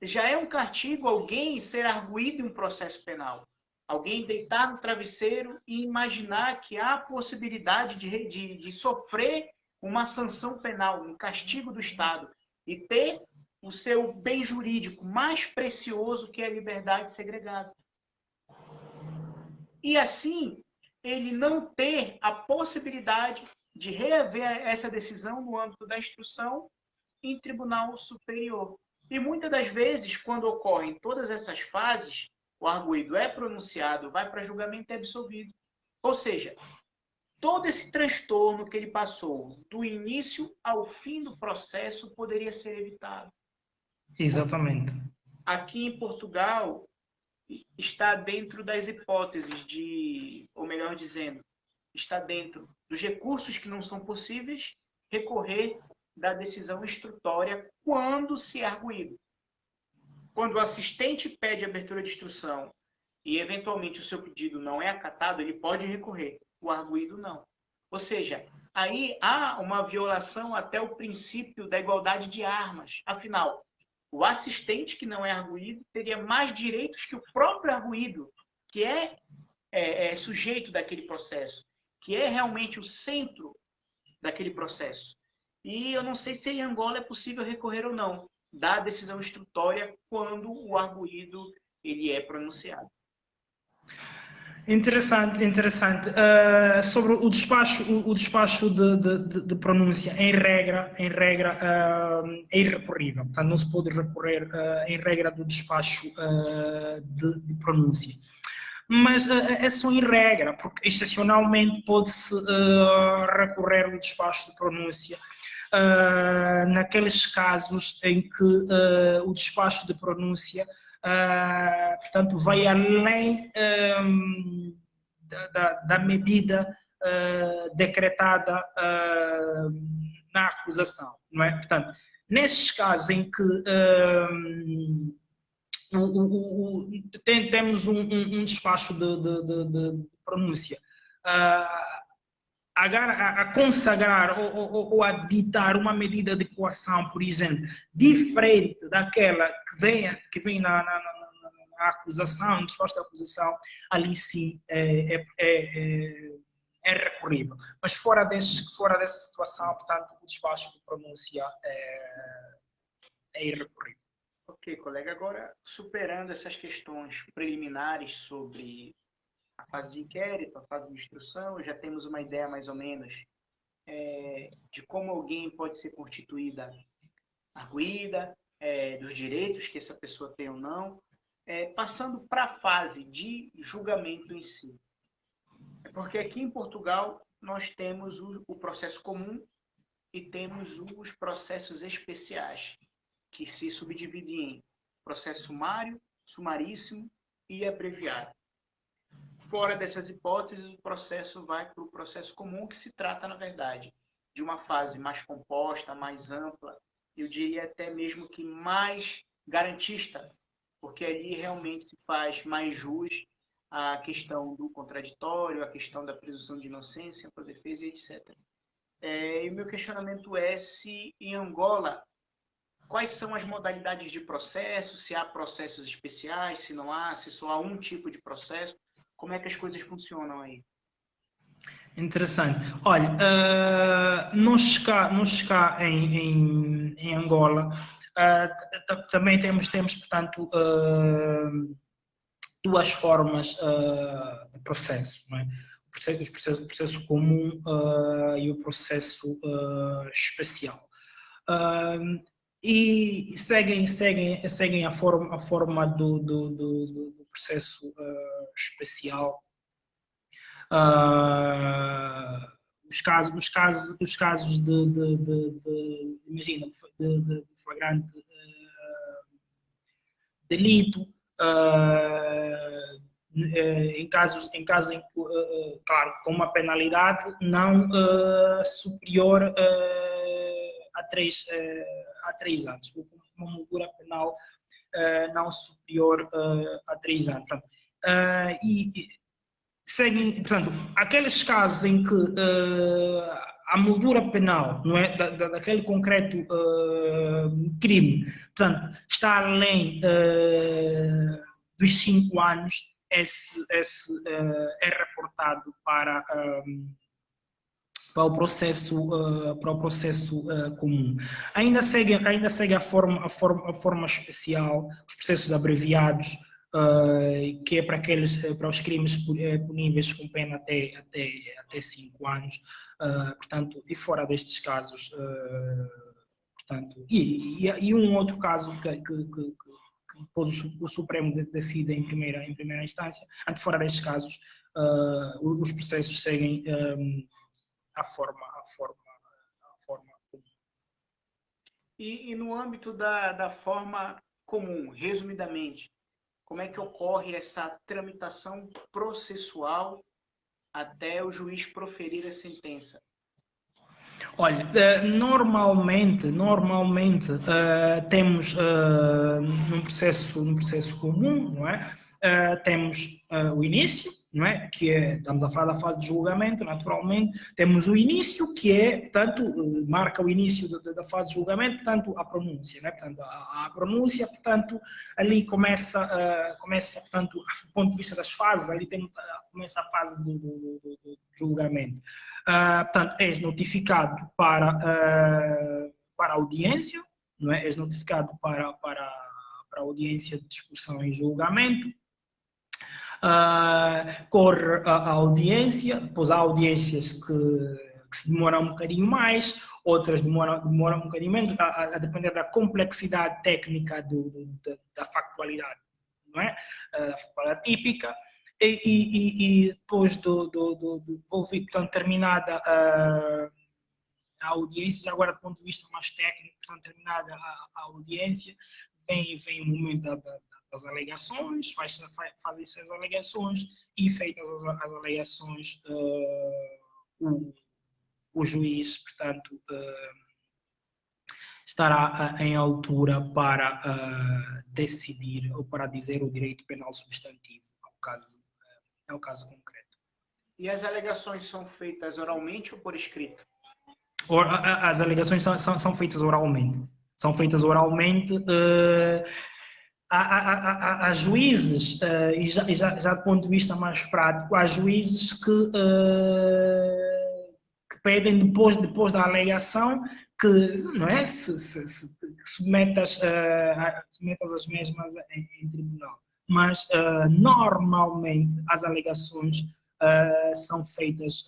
Já é um castigo alguém ser arguido em um processo penal. Alguém deitar no travesseiro e imaginar que há a possibilidade de sofrer uma sanção penal, um castigo do Estado, e ter o seu bem jurídico mais precioso, que é a liberdade segregada. E assim, ele não ter a possibilidade de reaver essa decisão no âmbito da instrução em tribunal superior. E muitas das vezes, quando ocorrem todas essas fases, o arguido é pronunciado, vai para julgamento e é absolvido. Ou seja, todo esse transtorno que ele passou, do início ao fim do processo, poderia ser evitado. Exatamente. Aqui em Portugal, está dentro das hipóteses ou melhor dizendo, está dentro dos recursos que não são possíveis recorrer da decisão instrutória quando se é arguido. Quando o assistente pede abertura de instrução e, eventualmente, o seu pedido não é acatado, ele pode recorrer. O arguido, não. Ou seja, aí há uma violação até o princípio da igualdade de armas. Afinal, o assistente que não é arguido teria mais direitos que o próprio arguido, que é sujeito daquele processo, que é realmente o centro daquele processo. E eu não sei se em Angola é possível recorrer ou não da decisão instrutória quando o arguido ele é pronunciado. Interessante, interessante. Sobre o despacho de pronúncia, em regra é irrecorrível. Portanto, não se pode recorrer em regra do despacho de pronúncia. Mas é só em regra, porque excepcionalmente pode-se recorrer ao despacho de pronúncia naqueles casos em que o despacho de pronúncia portanto, vai além da medida decretada na acusação, não é? Portanto, nesses casos em que temos um despacho de pronúncia a consagrar ou a ditar uma medida de coação, por exemplo, diferente daquela que vem na acusação, no despacho da acusação, ali sim é recorrível. Mas fora dessa situação, portanto, o despacho de pronúncia é irrecorrível. Ok, colega. Agora, superando essas questões preliminares sobre a fase de inquérito, a fase de instrução, já temos uma ideia mais ou menos de como alguém pode ser constituída arguida, dos direitos que essa pessoa tem ou não, passando para a fase de julgamento em si. Porque aqui em Portugal nós temos o processo comum e temos os processos especiais, que se subdividem em processo sumário, sumaríssimo e abreviado. Fora dessas hipóteses, o processo vai para o processo comum, que se trata, na verdade, de uma fase mais composta, mais ampla, eu diria até mesmo que mais garantista, porque ali realmente se faz mais jus à questão do contraditório, à questão da presunção de inocência, para a defesa e etc. E o meu questionamento é se em Angola, quais são as modalidades de processo, se há processos especiais, se não há, se só há um tipo de processo, como é que as coisas funcionam aí? Interessante. Olha, nós cá em Angola também temos portanto, duas formas de processo, não é? O processo comum e o processo especial. E seguem a forma do processo especial. Os casos imagina, de flagrante delito, em casos em que, claro, com uma penalidade não superior a 3 anos, ou uma moldura penal não superior a 3 anos. Portanto, seguem, portanto, aqueles casos em que a moldura penal, não é, daquele concreto crime, portanto, está além dos 5 anos, esse é reportado para o processo comum. Ainda segue a forma especial, os processos abreviados, que é para os crimes puníveis com pena até 5 anos, portanto, e fora destes casos, portanto, e um outro caso que depois o Supremo decide em primeira instância, fora destes casos, os processos seguem a forma comum. E no âmbito da forma comum, resumidamente, como é que ocorre essa tramitação processual até o juiz proferir a sentença? Olha, normalmente temos num processo comum, não é? Temos o início, não é? Que estamos a falar da fase de julgamento, naturalmente. Temos o início, que é, portanto, marca o início da fase de julgamento, portanto, a pronúncia, não é? Portanto, a pronúncia, portanto, ali começa, portanto, do ponto de vista das fases, ali começa a fase do julgamento. Portanto, és notificado para a audiência, não é? És notificado para a audiência de discussão em julgamento. Corre a audiência, depois há audiências que se demoram um bocadinho mais, outras demoram um bocadinho menos, a depender da complexidade técnica da factualidade, não é? Da factualidade típica. E depois portanto, terminada a audiência, já agora do ponto de vista mais técnico, portanto, terminada a audiência, vem o momento das alegações, fazem-se as alegações e feitas as alegações, o juiz, portanto, estará em altura para decidir ou para dizer o direito penal substantivo, é o caso concreto. E as alegações são feitas oralmente ou por escrito? As alegações são feitas oralmente. São feitas oralmente. Há juízes, e já do ponto de vista mais prático, há juízes que pedem depois da alegação que, não é, se submetas as mesmas em tribunal. Mas normalmente as alegações são feitas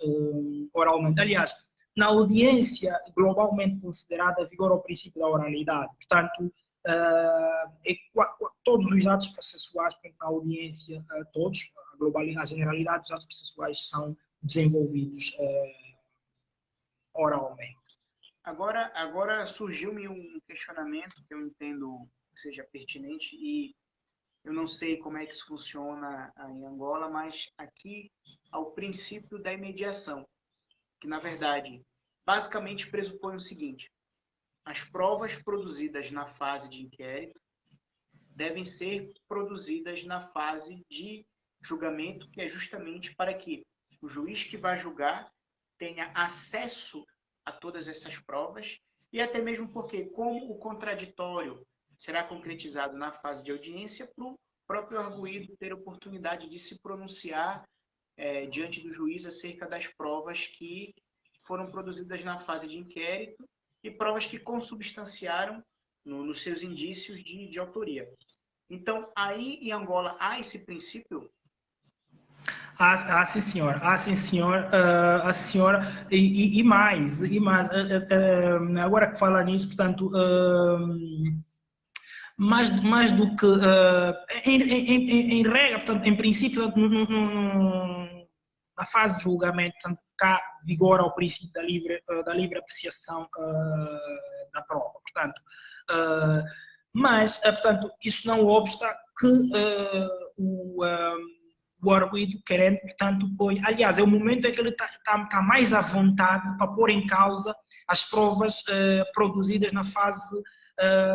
oralmente. Aliás, na audiência globalmente considerada vigora o princípio da oralidade. Portanto, todos os atos processuais, na audiência, a generalidade dos atos processuais são desenvolvidos oralmente. Agora surgiu-me um questionamento que eu entendo que seja pertinente e eu não sei como é que isso funciona em Angola, mas aqui há o princípio da imediação, que na verdade basicamente pressupõe o seguinte: as provas produzidas na fase de inquérito devem ser produzidas na fase de julgamento, que é justamente para que o juiz que vai julgar tenha acesso a todas essas provas e até mesmo porque, como o contraditório será concretizado na fase de audiência, para o próprio arguido ter oportunidade de se pronunciar diante do juiz acerca das provas que foram produzidas na fase de inquérito e provas que consubstanciaram nos seus indícios de autoria. Então, aí em Angola há esse princípio? Sim, senhor. Sim, senhor. A senhora e mais. Agora que fala nisso, portanto, mais do que em regra, portanto, em princípio, na fase de julgamento, portanto, cá vigora o princípio da livre apreciação da prova. Portanto, portanto, isso não obsta que o arguido querendo, portanto, aliás, é o momento em que ele está mais à vontade para pôr em causa as provas produzidas na fase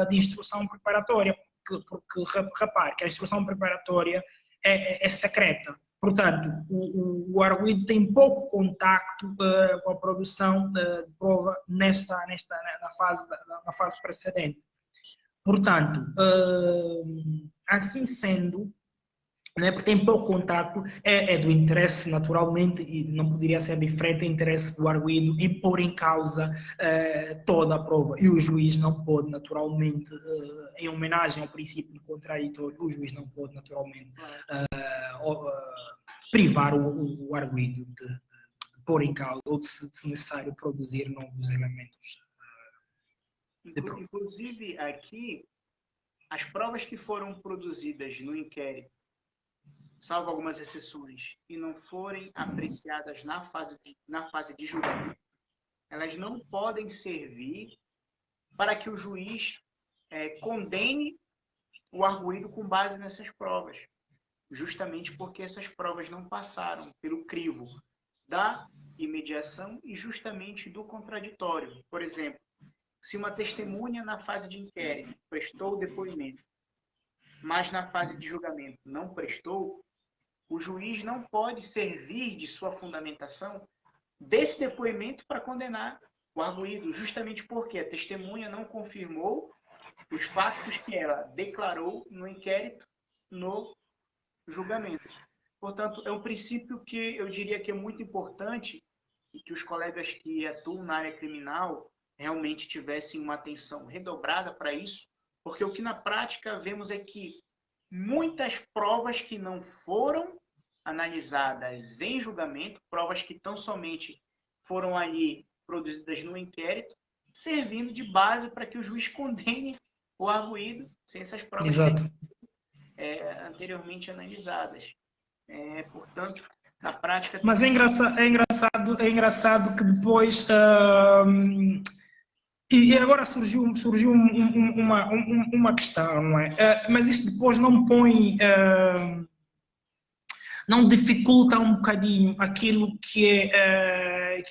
de instrução preparatória, porque repare que a instrução preparatória é secreta. Portanto, o arguido tem pouco contacto com a produção de prova na fase precedente. Portanto, assim sendo, né, porque tem pouco contacto, é do interesse, naturalmente, e não poderia ser diferente do interesse do arguido em pôr em causa toda a prova. E o juiz não pode, naturalmente, em homenagem ao princípio contraditório, o juiz não pode, naturalmente, privar o arguido de pôr em causa, ou de, se necessário, produzir novos elementos de prova. Inclusive, aqui, as provas que foram produzidas no inquérito, salvo algumas exceções, e não forem apreciadas na fase de julgamento, elas não podem servir para que o juiz condene o arguido com base nessas provas, justamente porque essas provas não passaram pelo crivo da imediação e justamente do contraditório. Por exemplo, se uma testemunha na fase de inquérito prestou o depoimento, mas na fase de julgamento não prestou, o juiz não pode servir de sua fundamentação desse depoimento para condenar o arguido, justamente porque a testemunha não confirmou os fatos que ela declarou no inquérito, no julgamento. Portanto, é um princípio que eu diria que é muito importante e que os colegas que atuam na área criminal realmente tivessem uma atenção redobrada para isso, porque o que na prática vemos é que muitas provas que não foram analisadas em julgamento, provas que tão somente foram ali produzidas no inquérito, servindo de base para que o juiz condene o arguido sem essas provas Exato. anteriormente analisadas. Portanto, na prática... Mas é engraçado que depois... E agora surgiu uma questão, não é? Mas isso depois não põe... não dificulta um bocadinho aquilo que é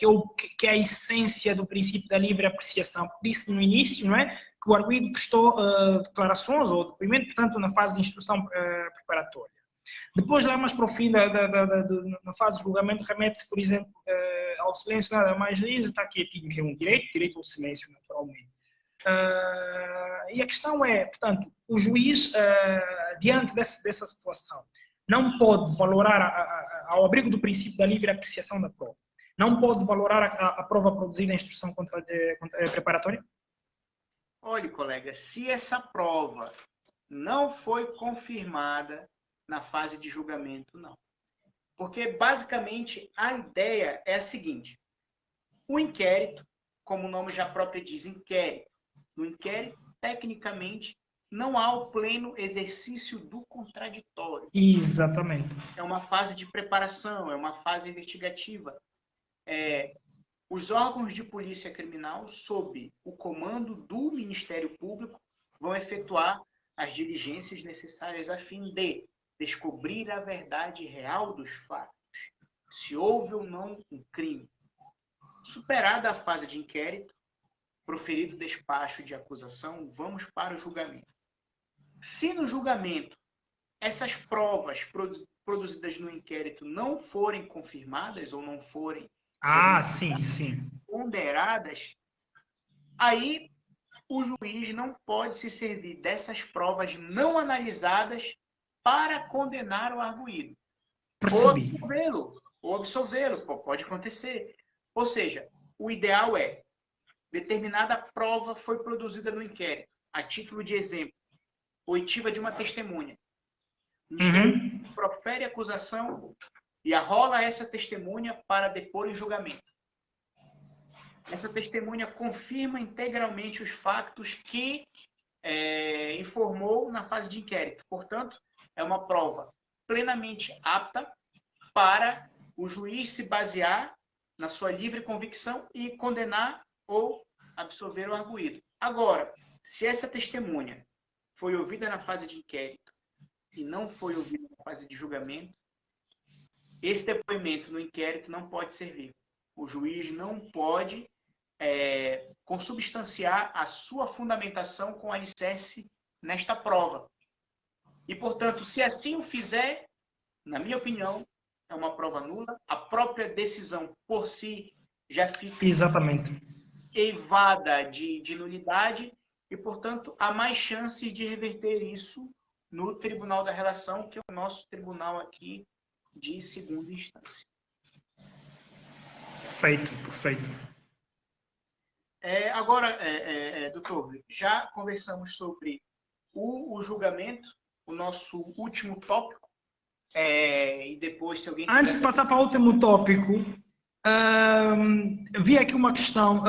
a essência do princípio da livre apreciação. Disse no início, não é? Que o arguido prestou declarações ou depoimento, portanto, na fase de instrução preparatória. Depois, lá mais para o fim, na fase de julgamento, remete-se, por exemplo, ao silêncio, nada mais diz, está quietinho, que é um direito ao silêncio, naturalmente. E a questão é, portanto, o juiz, diante dessa situação, não pode valorar, ao abrigo do princípio da livre apreciação da prova, não pode valorar a prova produzida em instrução preparatória? Olhe, colega, se essa prova não foi confirmada na fase de julgamento, não. Porque, basicamente, a ideia é a seguinte. O inquérito, como o nome já próprio diz, inquérito. No inquérito, tecnicamente, não há o pleno exercício do contraditório. Exatamente. É uma fase de preparação, é uma fase investigativa. Os órgãos de polícia criminal, sob o comando do Ministério Público, vão efetuar as diligências necessárias a fim de descobrir a verdade real dos fatos, se houve ou não um crime. Superada a fase de inquérito, proferido o despacho de acusação, vamos para o julgamento. Se no julgamento essas provas produzidas no inquérito não forem confirmadas ou não forem sim. ponderadas, aí o juiz não pode se servir dessas provas não analisadas para condenar o arguido. Percebi. Ou absolvê-lo, pode acontecer. Ou seja, o ideal é, determinada prova foi produzida no inquérito, a título de exemplo, oitiva de uma testemunha. O Ministério profere acusação e arrola essa testemunha para depor em julgamento. Essa testemunha confirma integralmente os fatos que informou na fase de inquérito. Portanto, é uma prova plenamente apta para o juiz se basear na sua livre convicção e condenar ou absolver o arguido. Agora, se essa testemunha foi ouvida na fase de inquérito e não foi ouvida na fase de julgamento, esse depoimento no inquérito não pode servir. O juiz não pode consubstanciar a sua fundamentação com alicerce nesta prova. E, portanto, se assim o fizer, na minha opinião, é uma prova nula. A própria decisão por si já fica eivada de nulidade e, portanto, há mais chances de reverter isso no Tribunal da Relação, que é o nosso tribunal aqui de segunda instância. Perfeito. Agora, doutor, já conversamos sobre o julgamento, o nosso último tópico, e depois, se alguém quiser... Antes de passar para o último tópico, vi aqui uma questão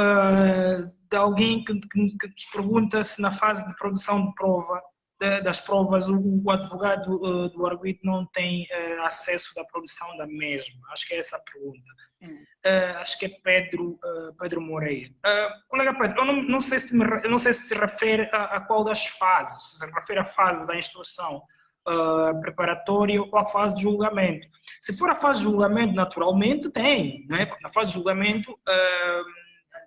de alguém que nos pergunta se na fase de produção de prova, das provas, o advogado do arguido não tem acesso da produção da mesma. Acho que é essa a pergunta. Acho que é Pedro Moreira. Colega Pedro, eu não sei se refere a qual das fases, se refere à fase da instrução preparatória ou à fase de julgamento. Se for a fase de julgamento, naturalmente tem, não é? Porque na fase de julgamento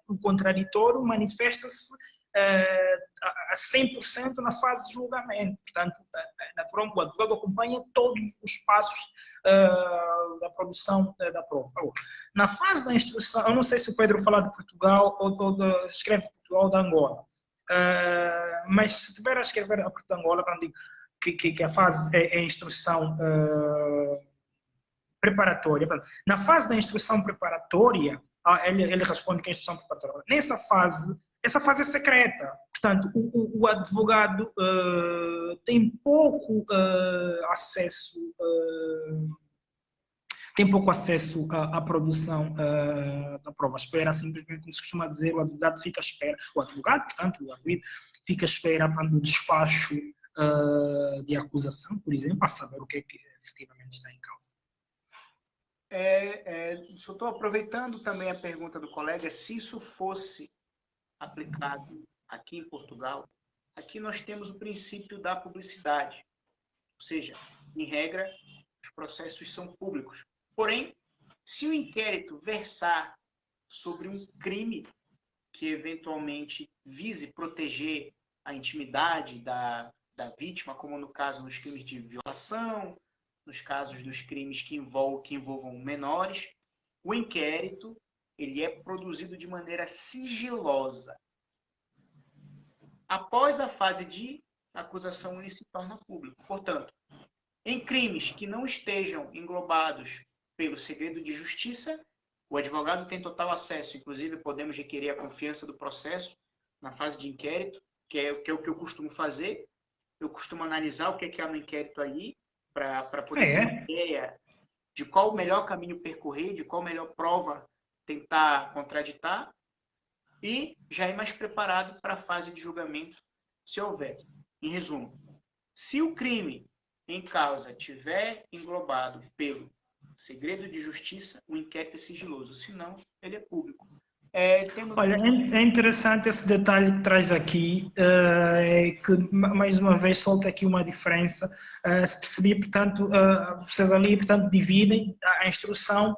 o contraditório manifesta-se a 100% na fase de julgamento. Portanto, naturalmente, o advogado acompanha todos os passos da produção da prova. Na fase da instrução, eu não sei se o Pedro fala de Portugal ou escreve de Portugal ou de Angola, mas se tiver a escrever a Portugal de Angola, quando digo que a fase é a instrução preparatória. Na fase da instrução preparatória, ele responde que é a instrução preparatória. Nessa fase, essa fase é secreta. Portanto, o advogado tem pouco acesso tem pouco acesso à produção da prova. Espera simplesmente, como se costuma dizer, o advogado fica à espera, o advogado, portanto, o arguido, fica à espera do despacho de acusação, por exemplo, para saber o que é que efetivamente está em causa. Só estou aproveitando também a pergunta do colega, se isso fosse aplicado aqui em Portugal, aqui nós temos o princípio da publicidade, ou seja, em regra, os processos são públicos. Porém, se o inquérito versar sobre um crime que eventualmente vise proteger a intimidade da vítima, como no caso dos crimes de violação, nos casos dos crimes que envolvam menores, o inquérito ele é produzido de maneira sigilosa. Após a fase de acusação, ele se torna público. Portanto, em crimes que não estejam englobados pelo segredo de justiça, o advogado tem total acesso, inclusive podemos requerer a confiança do processo na fase de inquérito, que é o que eu costumo fazer. Eu costumo analisar o que há no inquérito ali, para poder ter uma ideia de qual o melhor caminho percorrer, de qual a melhor prova tentar contraditar, e já ir mais preparado para a fase de julgamento, se houver. Em resumo, se o crime em causa tiver englobado pelo segredo de justiça, o inquérito é sigiloso, senão ele é público. Olha, é interessante esse detalhe que traz aqui, que mais uma vez solta aqui uma diferença. Se percebi, portanto, vocês ali, portanto, dividem a instrução,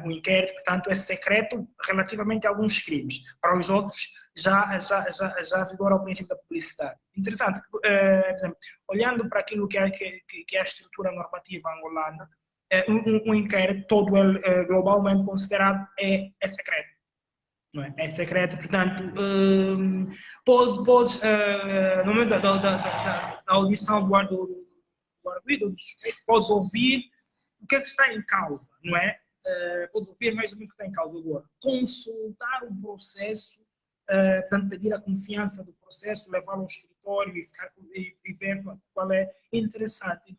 o inquérito, portanto, é secreto relativamente a alguns crimes. Para os outros, já vigora o princípio da publicidade. Interessante, por exemplo, olhando para aquilo que é a estrutura normativa angolana, um inquérito todo ele globalmente considerado é secreto. Não é? É secreto, portanto, podes, no momento da audição do arguido, do sujeito, podes ouvir o que é que está em causa, não é? Podes ouvir mais ou menos o que está em causa agora. Consultar o processo, portanto, pedir a confiança do processo, levá-lo ao escritório e ver qual é interessante.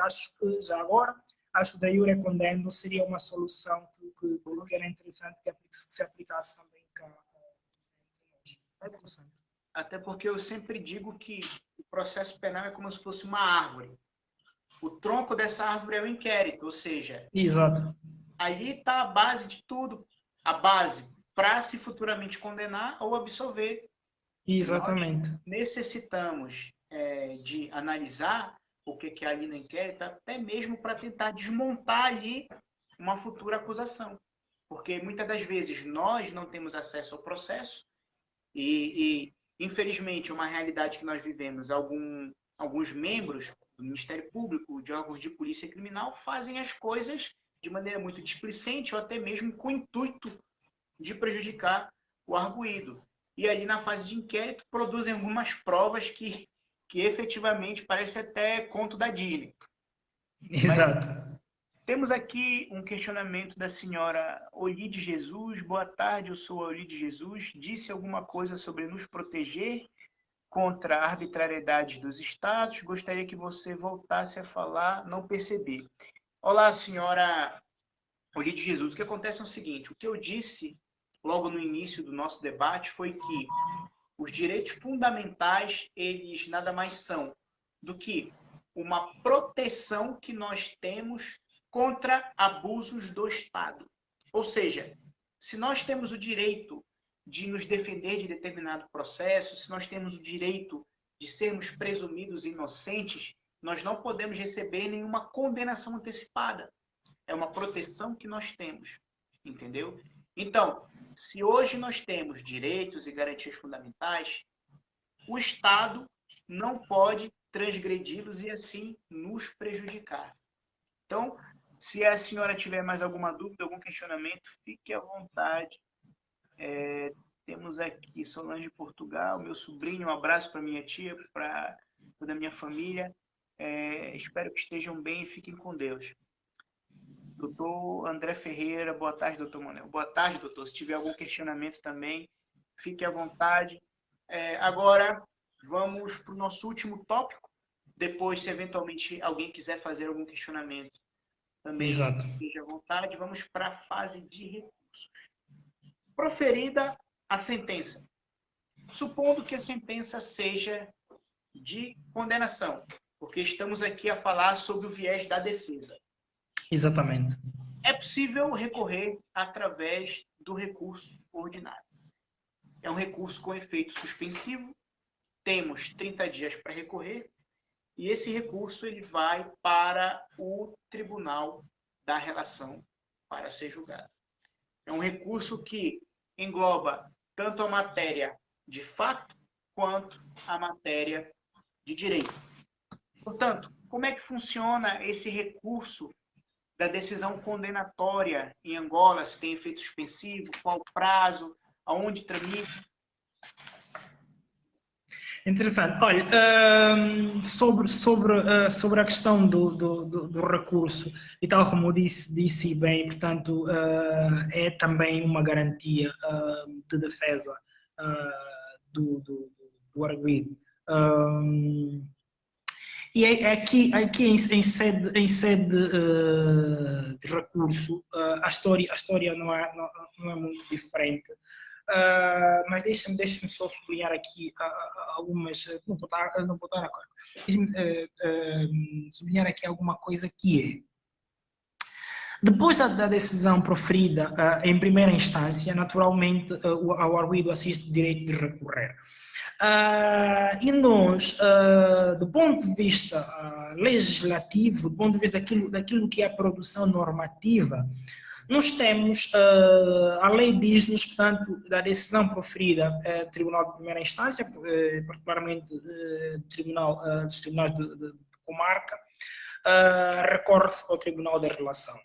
Acho que já agora, acho que da Iure Condendo seria uma solução que era interessante que se aplicasse também cá. É interessante. Até porque eu sempre digo que o processo penal é como se fosse uma árvore. O tronco dessa árvore é o inquérito, ou seja, exato. Ali está a base de tudo. A base para se futuramente condenar ou absolver. Exatamente. Nós necessitamos de analisar o que há ali no inquérito, até mesmo para tentar desmontar ali uma futura acusação. Porque muitas das vezes nós não temos acesso ao processo e infelizmente, uma realidade que nós vivemos, alguns membros do Ministério Público, de órgãos de polícia criminal, fazem as coisas de maneira muito displicente ou até mesmo com o intuito de prejudicar o arguido. E ali na fase de inquérito produzem algumas provas que efetivamente parece até conto da Disney. Exato. Mas temos aqui um questionamento da senhora Olide Jesus. Boa tarde, eu sou a Olide Jesus. Disse alguma coisa sobre nos proteger contra a arbitrariedade dos estados. Gostaria que você voltasse a falar, não percebi. Olá, senhora Olide Jesus. O que acontece é o seguinte, o que eu disse logo no início do nosso debate foi que os direitos fundamentais, eles nada mais são do que uma proteção que nós temos contra abusos do Estado. Ou seja, se nós temos o direito de nos defender de determinado processo, se nós temos o direito de sermos presumidos inocentes, nós não podemos receber nenhuma condenação antecipada. É uma proteção que nós temos, entendeu? Então, se hoje nós temos direitos e garantias fundamentais, o Estado não pode transgredi-los e assim nos prejudicar. Então, se a senhora tiver mais alguma dúvida, algum questionamento, fique à vontade. Temos aqui Solange Portugal, meu sobrinho, um abraço para minha tia, para toda a minha família. Espero que estejam bem e fiquem com Deus. Doutor André Ferreira, boa tarde, doutor Manuel. Boa tarde, doutor. Se tiver algum questionamento também, fique à vontade. Agora, vamos para o nosso último tópico. Depois, se eventualmente alguém quiser fazer algum questionamento, também Exato. esteja à vontade. Vamos para a fase de recursos. Proferida a sentença. Supondo que a sentença seja de condenação, porque estamos aqui a falar sobre o viés da defesa. Exatamente. É possível recorrer através do recurso ordinário. É um recurso com efeito suspensivo, temos 30 dias para recorrer, e esse recurso ele vai para o Tribunal da Relação para ser julgado. É um recurso que engloba tanto a matéria de fato quanto a matéria de direito. Portanto, como é que funciona esse recurso da decisão condenatória em Angola? Se tem efeito suspensivo, qual o prazo, aonde tramita? Interessante. Olha, sobre a questão do recurso, e tal como eu disse bem, portanto, é também uma garantia de defesa do arguido. E aqui em sede de recurso, a história não é muito diferente. Mas deixa-me só sublinhar aqui algumas. Não vou estar agora. Deixa-me sublinhar aqui alguma coisa que é. Depois da decisão proferida em primeira instância, naturalmente o arguido assiste o direito de recorrer. E nós, do ponto de vista legislativo, do ponto de vista daquilo que é a produção normativa, nós temos, a lei diz-nos, portanto, da decisão proferida do Tribunal de Primeira Instância, particularmente dos tribunais de comarca, recorre-se ao Tribunal da Relação.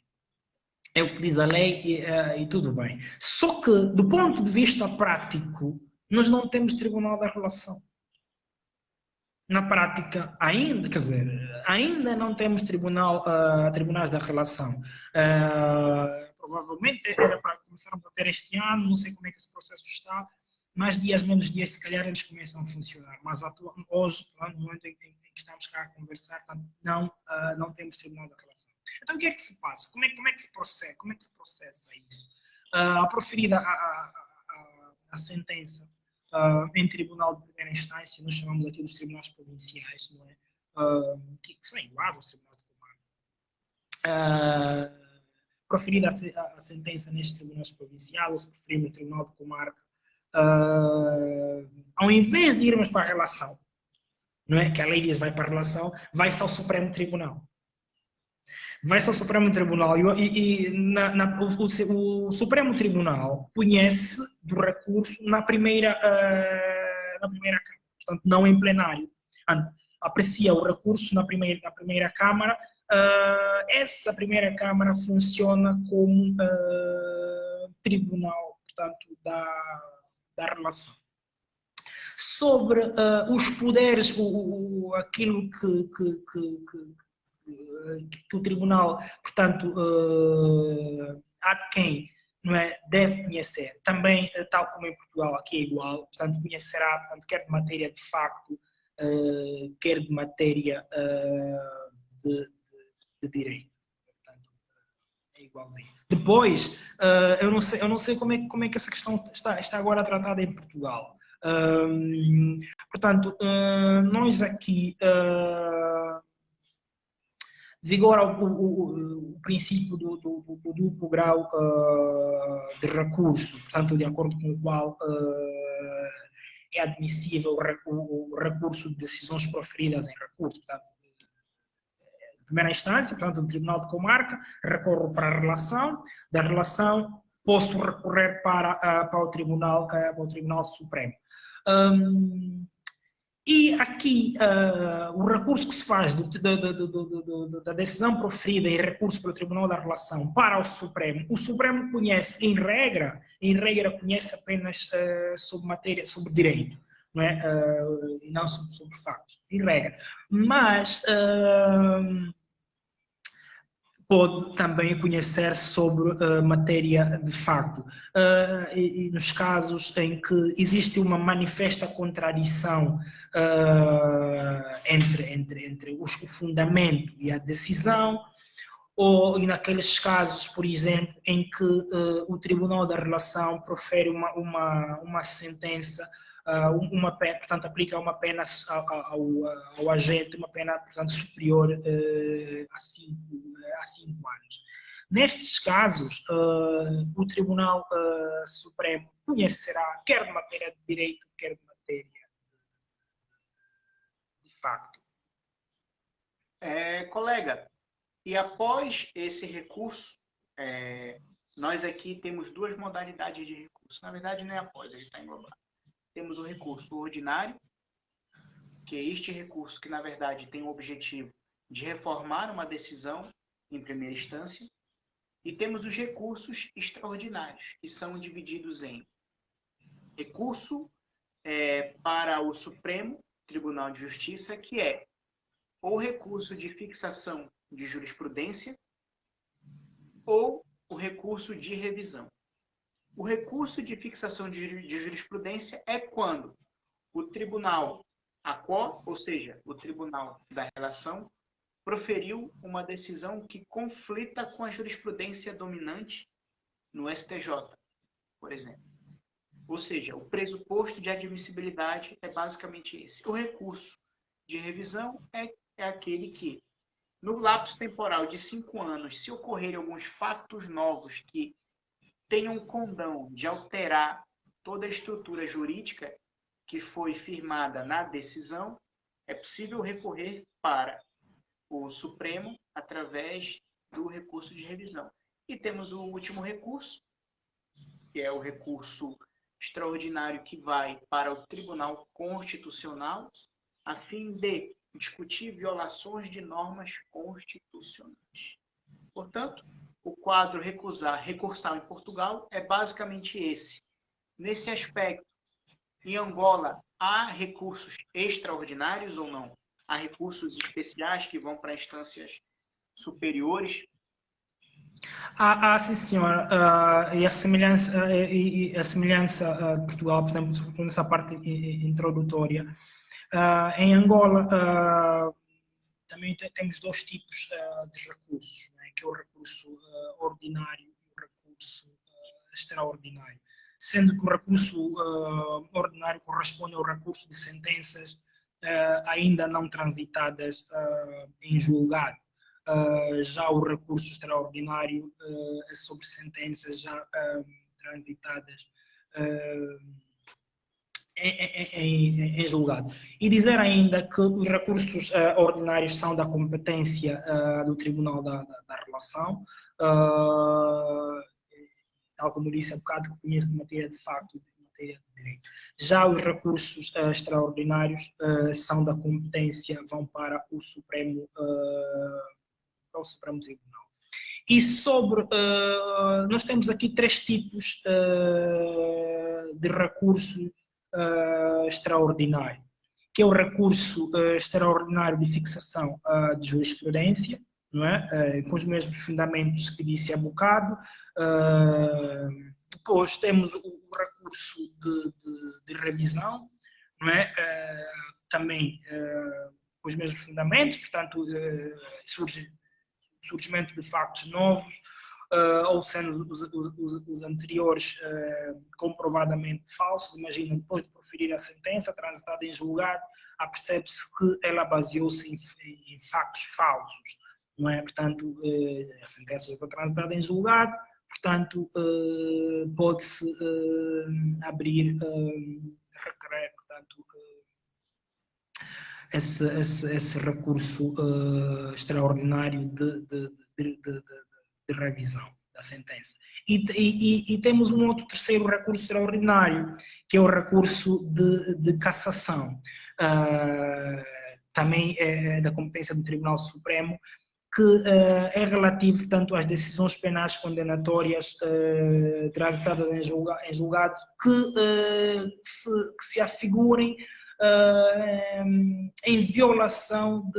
É o que diz a lei e tudo bem. Só que, do ponto de vista prático, nós não temos Tribunal da Relação. Na prática, ainda não temos tribunais da relação. Provavelmente era para começarmos a ter este ano, não sei como é que esse processo está, mais dias, menos dias, se calhar eles começam a funcionar. Mas hoje, no momento em que estamos cá a conversar, não temos Tribunal da Relação. Então o que é que se passa? Como é que se processa isso? A proferida a sentença em tribunal de primeira instância, nós chamamos aqui dos tribunais provinciais, não é? Que são iguais aos tribunais de comarca. Proferida a sentença nestes tribunais provinciais, ou se preferimos o tribunal de comarca, ao invés de irmos para a relação, não é? Que a lei diz vai para a relação, vai-se ao Supremo Tribunal. Vai-se ao Supremo Tribunal o Supremo Tribunal conhece do recurso na primeira Câmara, portanto, não em plenário. Aprecia o recurso na primeira Câmara. Essa primeira Câmara funciona como tribunal, portanto, da relação. Sobre os poderes, aquilo que o tribunal, portanto, há de quem não é, deve conhecer. Também, tal como em Portugal, aqui é igual, portanto, conhecerá, portanto, quer de matéria de facto, quer de matéria de direito. Portanto, é igualzinho. Depois, eu não sei como é que essa questão está agora tratada em Portugal. Portanto, nós aqui vigora o princípio do duplo grau de recurso, portanto, de acordo com o qual é admissível o recurso de decisões proferidas em recurso. Portanto, de primeira instância, portanto, do Tribunal de Comarca, recorro para a relação, da relação posso recorrer para o Tribunal Supremo. E aqui, o recurso que se faz da decisão proferida em recurso pelo Tribunal da Relação para o Supremo conhece, em regra conhece apenas sobre direito, não é? E não sobre factos, em regra. Mas pode também conhecer sobre matéria de facto. E nos casos em que existe uma manifesta contradição entre o fundamento e a decisão, ou naqueles casos, por exemplo, em que o Tribunal da Relação profere uma sentença, uma pena, portanto, aplica uma pena ao agente, uma pena, portanto, superior a 5 anos. Nestes casos, o Tribunal Supremo conhecerá, quer de matéria de direito, quer de matéria de facto. Colega, e após esse recurso, nós aqui temos duas modalidades de recurso. Na verdade, não é após, ele está englobado. Temos o recurso ordinário, que é este recurso que, na verdade, tem o objetivo de reformar uma decisão em primeira instância. E temos os recursos extraordinários, que são divididos em recurso para o Supremo Tribunal de Justiça, que é ou recurso de fixação de jurisprudência ou o recurso de revisão. O recurso de fixação de jurisprudência é quando o tribunal ACO, ou seja, o Tribunal da Relação, proferiu uma decisão que conflita com a jurisprudência dominante no STJ, por exemplo. Ou seja, o pressuposto de admissibilidade é basicamente esse. O recurso de revisão é aquele que, no lapso temporal de 5 anos, se ocorrerem alguns fatos novos que tenham condão de alterar toda a estrutura jurídica que foi firmada na decisão, é possível recorrer para o Supremo através do recurso de revisão. E temos o último recurso, que é o recurso extraordinário que vai para o Tribunal Constitucional, a fim de discutir violações de normas constitucionais. Portanto, o quadro recursal em Portugal é basicamente esse. Nesse aspecto, em Angola, há recursos extraordinários ou não? Há recursos especiais que vão para instâncias superiores? Sim, senhora. E a semelhança de Portugal, por exemplo, nessa parte introdutória. Em Angola, também temos dois tipos de recursos, né, que é o recurso ordinário e o recurso extraordinário. Sendo que o recurso ordinário corresponde ao recurso de sentenças ainda não transitadas em julgado. Já o recurso extraordinário é sobre sentenças já transitadas em julgado. E dizer ainda que os recursos ordinários são da competência do Tribunal da Relação, tal como disse há bocado, que conheço de matéria de facto e de matéria de direito. Já os recursos extraordinários são da competência, vão para o Supremo Tribunal. E sobre, nós temos aqui 3 tipos de recurso extraordinário, que é o recurso extraordinário de fixação de jurisprudência, não é? Com os mesmos fundamentos que disse há bocado. Depois temos o recurso de revisão, não é? Também com os mesmos fundamentos, portanto, surgimento de factos novos, ou sendo os anteriores comprovadamente falsos. Imagina, depois de proferir a sentença transitada em julgado, percebe-se que ela baseou-se em factos falsos, não é? Portanto, a sentença já foi transitada em julgado, portanto, pode-se abrir, requerer, portanto, esse recurso extraordinário de revisão da sentença. E temos um outro terceiro recurso extraordinário, que é o recurso de cassação. Também é da competência do Tribunal Supremo, que é relativo, portanto, às decisões penais condenatórias transitadas em julgado que se afigurem em violação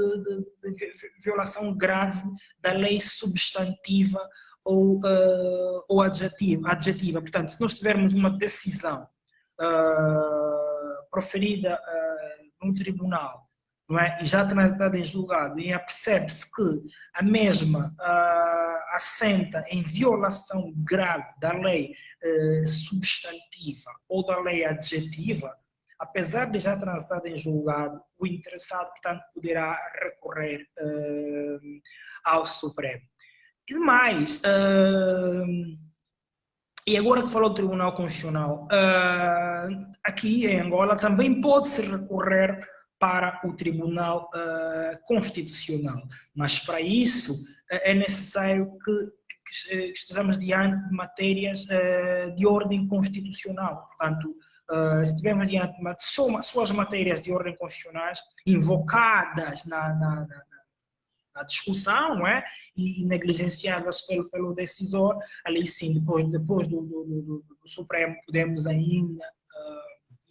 violação grave da lei substantiva ou adjetiva. Portanto, se nós tivermos uma decisão proferida num tribunal não é? E já transitada em julgado, e percebe-se que a mesma assenta em violação grave da lei substantiva ou da lei adjetiva, apesar de já transitada em julgado, o interessado, portanto, poderá recorrer ao Supremo. E mais, e agora que falou do Tribunal Constitucional, aqui em Angola também pode-se recorrer para o Tribunal Constitucional, mas para isso é necessário que estejamos diante de matérias de ordem constitucional. Portanto, se estivermos diante de suas matérias de ordem constitucionais invocadas na discussão, não é? E negligenciadas pelo decisor, ali sim, depois do Supremo, podemos ainda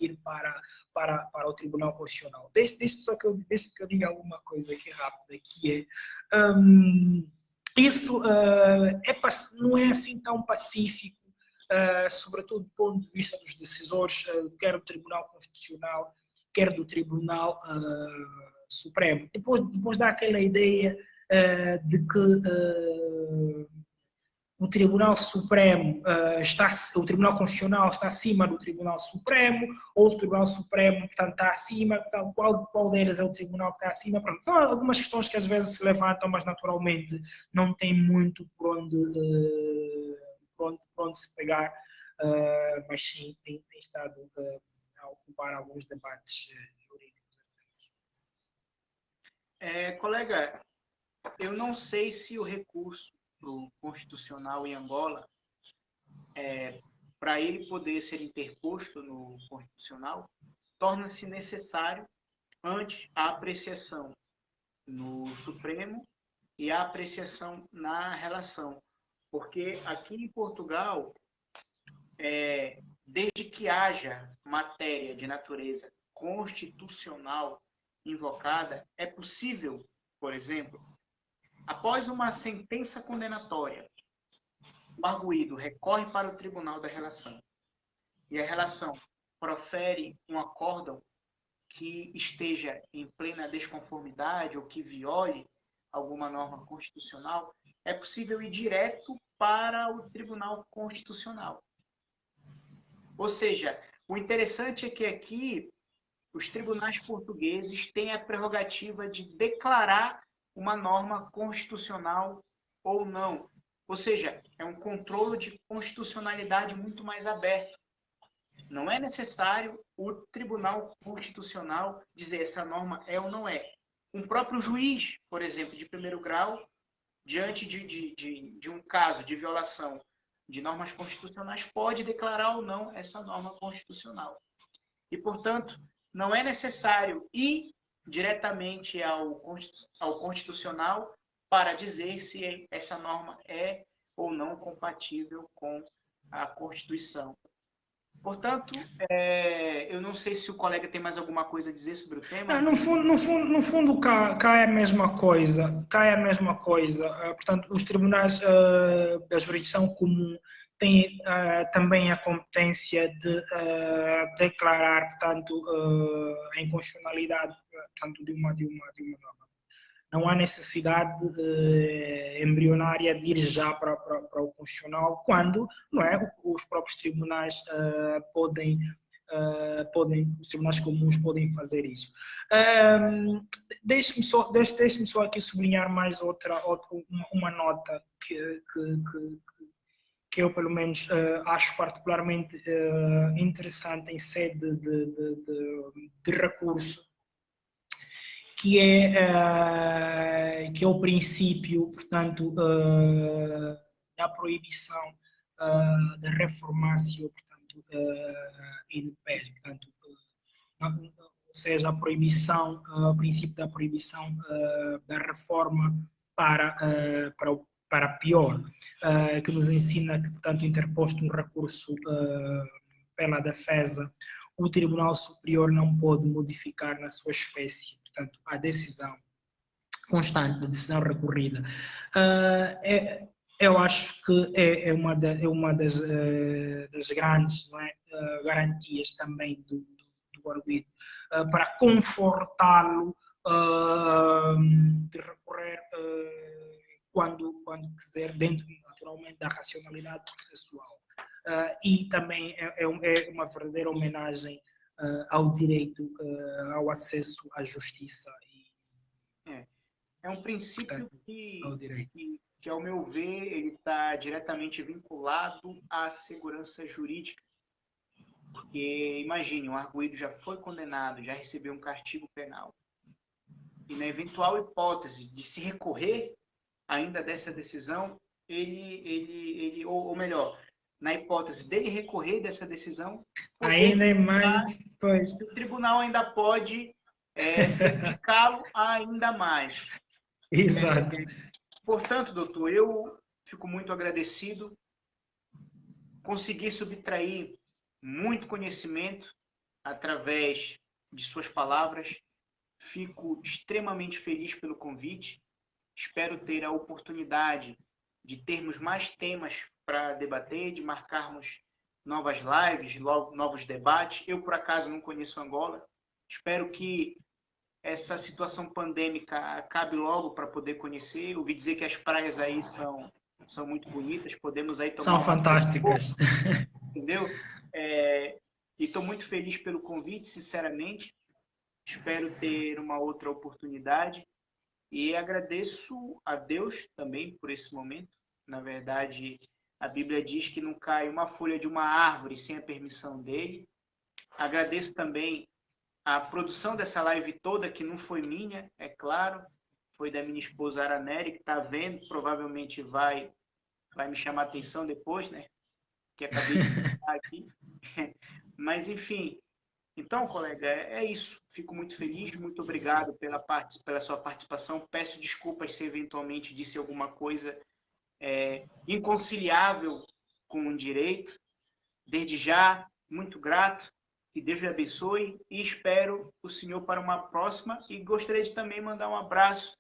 ir para o Tribunal Constitucional. Deixa que eu diga alguma coisa aqui rápida, que é, isso não é assim tão pacífico, sobretudo do ponto de vista dos decisores, quer do Tribunal Constitucional, quer do Tribunal Supremo. Depois dá aquela ideia de que o Tribunal Supremo o Tribunal Constitucional está acima do Tribunal Supremo, ou o Tribunal Supremo, portanto, está acima, portanto, qual deles é o tribunal que está acima. Pronto, são algumas questões que às vezes se levantam, mas naturalmente não tem muito por onde se pegar, mas sim tem estado a ocupar alguns debates jurídicos. Colega, eu não sei se o recurso pro constitucional em Angola, para ele poder ser interposto no constitucional, torna-se necessário antes a apreciação no Supremo e a apreciação na relação, porque aqui em Portugal, desde que haja matéria de natureza constitucional invocada, é possível, por exemplo, após uma sentença condenatória, o arguido recorre para o Tribunal da Relação e a relação profere um acórdão que esteja em plena desconformidade ou que viole alguma norma constitucional, é possível ir direto para o Tribunal Constitucional. Ou seja, o interessante é que aqui os tribunais portugueses têm a prerrogativa de declarar uma norma constitucional ou não. Ou seja, é um controle de constitucionalidade muito mais aberto. Não é necessário o Tribunal Constitucional dizer essa norma é ou não é. Um próprio juiz, por exemplo, de primeiro grau, diante de um caso de violação de normas constitucionais, pode declarar ou não essa norma constitucional. E, portanto, não é necessário ir diretamente ao Constitucional para dizer se essa norma é ou não compatível com a Constituição. Portanto, eu não sei se o colega tem mais alguma coisa a dizer sobre o tema. No fundo cai a mesma coisa. Portanto, os tribunais da jurisdição comum têm também a competência de declarar, portanto, a inconstitucionalidade, portanto, de uma norma. Não há necessidade embrionária de ir já para o Constitucional, quando, não é, os próprios tribunais os tribunais comuns podem fazer isso. Deixe-me só aqui sublinhar mais uma nota que eu, pelo menos, acho particularmente interessante em sede de recurso, que é o princípio, portanto, da proibição da reformácio, portanto, in pes, portanto, ou seja, o princípio da proibição da reforma para pior, que nos ensina que, portanto, interposto um recurso pela defesa, o Tribunal Superior não pode modificar na sua espécie, portanto, a decisão constante, a decisão recorrida. Eu acho que é uma das grandes, não é, garantias também do arguido, para confortá-lo de recorrer quando quiser, dentro, naturalmente, da racionalidade processual. E também é uma verdadeira homenagem ao direito, ao acesso à justiça. É um princípio Ao direito. que, ao meu ver, ele está diretamente vinculado à segurança jurídica. Porque, imagine, um arguido já foi condenado, já recebeu um castigo penal. E na eventual hipótese de se recorrer ainda dessa decisão, ou melhor, na hipótese dele recorrer dessa decisão, Ainda é mais, pois. o tribunal ainda pode prejudicá-lo ainda mais. Exato. Portanto, doutor, eu fico muito agradecido. Consegui subtrair muito conhecimento através de suas palavras. Fico extremamente feliz pelo convite. Espero ter a oportunidade de termos mais temas para debater, de marcarmos novas lives, novos debates. Eu, por acaso, não conheço Angola. Espero que essa situação pandêmica acabe logo para poder conhecer. Ouvi dizer que as praias aí são muito bonitas. Podemos aí tomar São fantásticas. Entendeu? E estou muito feliz pelo convite, sinceramente. Espero ter uma outra oportunidade. E agradeço a Deus também por esse momento. Na verdade, a Bíblia diz que não cai uma folha de uma árvore sem a permissão dele. Agradeço também a produção dessa live toda, que não foi minha, é claro. Foi da minha esposa Araneri, que está vendo. Provavelmente vai me chamar a atenção depois, né? Que acabei de falar aqui. Mas, enfim. Então, colega, é isso. Fico muito feliz, muito obrigado pela sua participação. Peço desculpas se eventualmente disse alguma coisa inconciliável com o direito. Desde já, muito grato. Que Deus lhe abençoe e espero o senhor para uma próxima. E gostaria de também mandar um abraço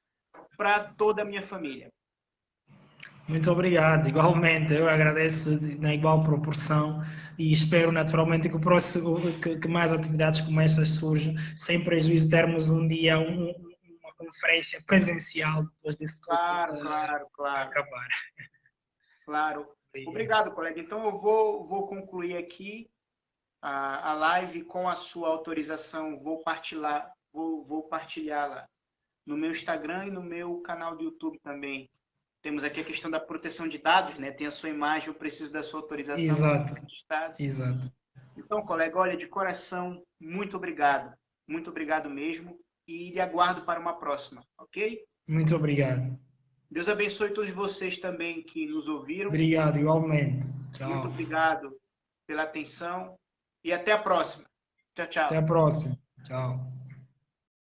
para toda a minha família. Muito obrigado, igualmente. Eu agradeço na igual proporção e espero naturalmente que, que mais atividades como estas surjam, sem prejuízo de termos um dia uma conferência presencial depois disso tudo Claro. acabar. Claro. Obrigado, colega. Então eu vou concluir aqui a live com a sua autorização. Vou partilhá-la no meu Instagram e no meu canal do YouTube também. Temos aqui a questão da proteção de dados, né? Tem a sua imagem, eu preciso da sua autorização. Exato. Então, colega, olha, de coração, muito obrigado. Muito obrigado mesmo. E lhe aguardo para uma próxima, ok? Muito obrigado. Deus abençoe todos vocês também que nos ouviram. Obrigado, igualmente. Tchau. Muito obrigado pela atenção. E até a próxima. Tchau, tchau. Até a próxima. Tchau.